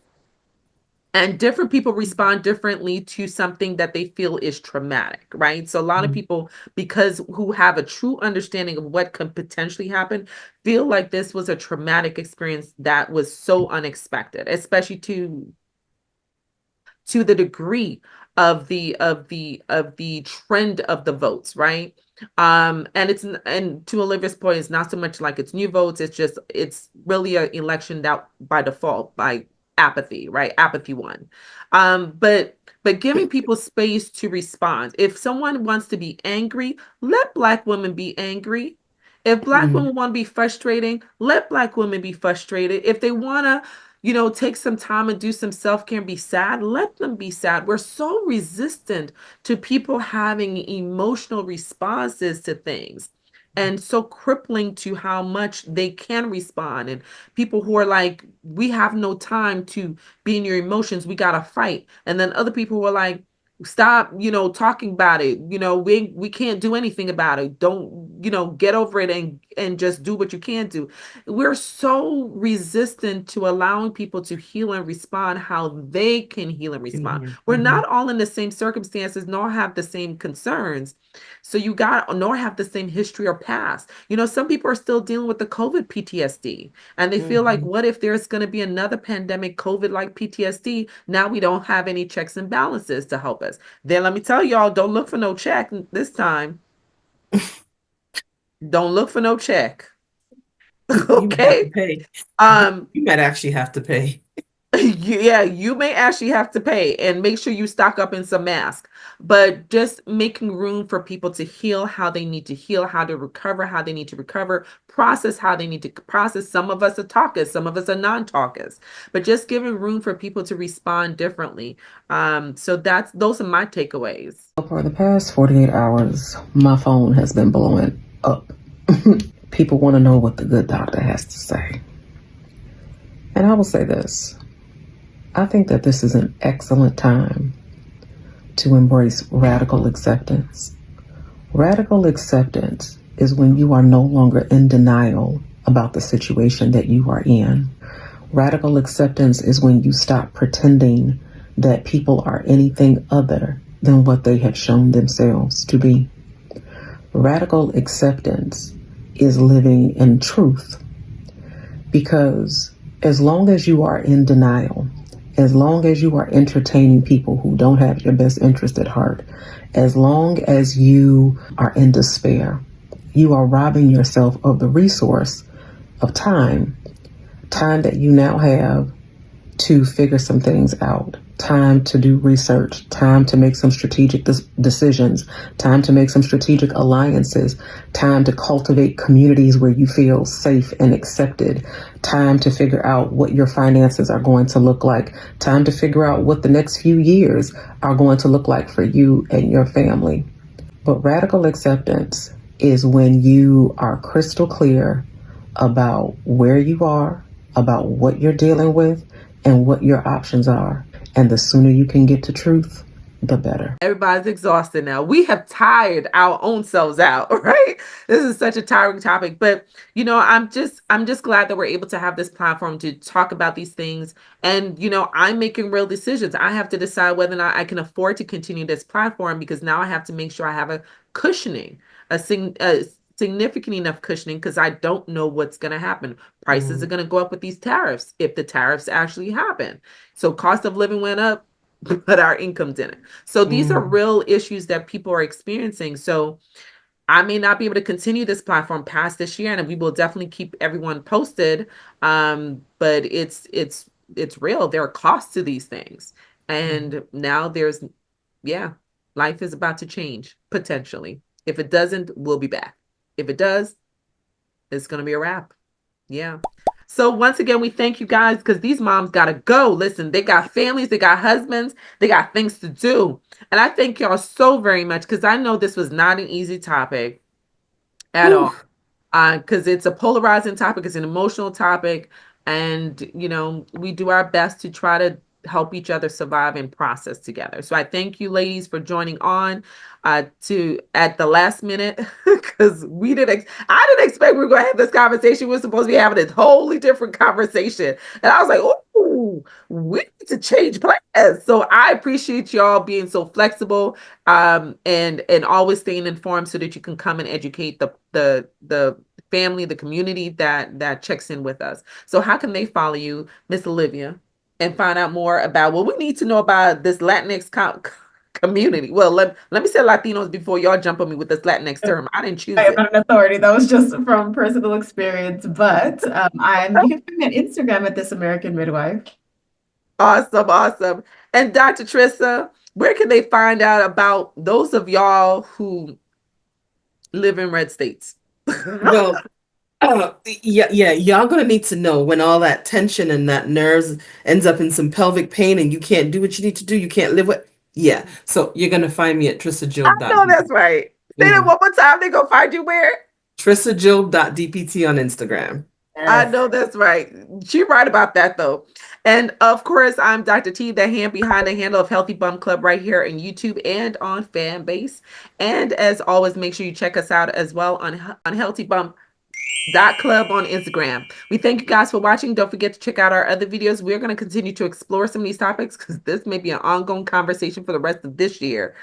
Speaker 1: And different people respond differently to something that they feel is traumatic, right? So a lot of people, because who have a true understanding of what could potentially happen, feel like this was a traumatic experience that was so unexpected, especially to the degree of the trend of the votes, right? And to Olivia's point, it's not so much like it's new votes, it's really an election that by default by apathy, right? Apathy won. But giving people space to respond. If someone wants to be angry, let Black women be angry. If Black women want to be frustrating, let Black women be frustrated. If they want to take some time and do some self-care and be sad, let them be sad. We're so resistant to people having emotional responses to things and so crippling to how much they can respond. And people who are like, we have no time to be in your emotions, we gotta fight. And then other people who are like, stop talking about it, we can't do anything about it, don't get over it and just do what you can do. We're so resistant to allowing people to heal and respond how they can heal and respond. We're not all in the same circumstances nor have the same concerns, so nor have the same history or past. Some people are still dealing with the COVID PTSD, and they feel like, what if there's going to be another pandemic, COVID like PTSD? Now we don't have any checks and balances to help us. Then let me tell y'all, don't look for no check this time. Don't look for no check. Okay.
Speaker 3: You might actually have to pay.
Speaker 1: Yeah, you may actually have to pay, and make sure you stock up in some masks. But just making room for people to heal how they need to heal, how to recover how they need to recover, process how they need to process. Some of us are talkers, some of us are non-talkers, but just giving room for people to respond differently. So those are my takeaways.
Speaker 18: For the past 48 hours, my phone has been blowing up. People want to know what the good doctor has to say. And I will say this. I think that this is an excellent time to embrace radical acceptance. Radical acceptance is when you are no longer in denial about the situation that you are in. Radical acceptance is when you stop pretending that people are anything other than what they have shown themselves to be. Radical acceptance is living in truth, because as long as you are in denial, as long as you are entertaining people who don't have your best interest at heart, as long as you are in despair, you are robbing yourself of the resource of time that you now have to figure some things out, time to do research, time to make some strategic decisions, time to make some strategic alliances, time to cultivate communities where you feel safe and accepted, time to figure out what your finances are going to look like, time to figure out what the next few years are going to look like for you and your family. But radical acceptance is when you are crystal clear about where you are, about what you're dealing with, and what your options are. And the sooner you can get to truth, the better.
Speaker 1: Everybody's exhausted now. We have tired our own selves out, right? This is such a tiring topic, but I'm just glad that we're able to have this platform to talk about these things. And I'm making real decisions. I have to decide whether or not I can afford to continue this platform, because now I have to make sure I have a cushioning, a significant enough cushioning, because I don't know what's going to happen. Prices are going to go up with these tariffs, if the tariffs actually happen. So cost of living went up, but our income didn't. So these are real issues that people are experiencing. So I may not be able to continue this platform past this year, and we will definitely keep everyone posted. But it's real. There are costs to these things. And now life is about to change, potentially. If it doesn't, we'll be back. If it does, it's going to be a wrap. Yeah. So once again, we thank you guys, because these moms got to go. Listen, they got families, they got husbands, they got things to do. And I thank y'all so very much, because I know this was not an easy topic at all. Because it's a polarizing topic, it's an emotional topic. And, we do our best to try to help each other survive and process together. So I thank you, ladies, for joining on at the last minute, because I didn't expect we were going to have this conversation. We're supposed to be having a totally different conversation. And I was like, oh, we need to change plans. So I appreciate y'all being so flexible, and always staying informed, so that you can come and educate the family, the community that checks in with us. So how can they follow you, Miss Olivia, and find out more about what we need to know about this Latinx community? Well, let me say Latinos before y'all jump on me with this Latinx term. I didn't choose it.
Speaker 2: I'm not an authority. That was just from personal experience. But you can find me on Instagram at This American Midwife.
Speaker 1: Awesome. And Dr. Trisa, where can they find out about those of y'all who live in red states?
Speaker 3: Well, y'all gonna need to know when all that tension and that nerves ends up in some pelvic pain, and you can't do what you need to do. You can't live with. Yeah. So you're gonna find me at Trisa Job.
Speaker 1: I know that's right. Say that one more time. They gonna find you where?
Speaker 3: TrisaJob.dpt on Instagram.
Speaker 1: I know that's right. She right about that though. And of course, I'm Dr. T, the hand behind the handle of Healthy Bump Club, right here on YouTube and on Fanbase. And as always, make sure you check us out as well on healthybump.club on Instagram. We thank you guys for watching. Don't forget to check out our other videos. We're going to continue to explore some of these topics, because this may be an ongoing conversation for the rest of this year,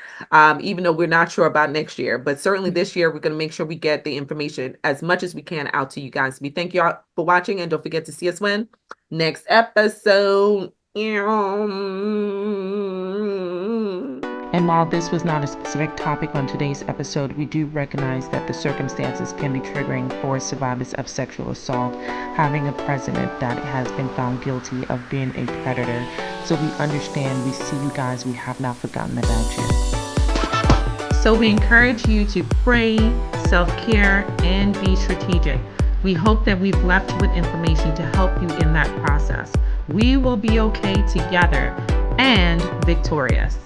Speaker 1: even though we're not sure about next year. But certainly this year, we're going to make sure we get the information as much as we can out to you guys. We thank you all for watching, and don't forget to see us when? Next episode.
Speaker 6: And while this was not a specific topic on today's episode, we do recognize that the circumstances can be triggering for survivors of sexual assault, having a president that has been found guilty of being a predator. So we understand, we see you guys, we have not forgotten about you. So we encourage you to pray, self-care, and be strategic. We hope that we've left you with information to help you in that process. We will be okay together and victorious.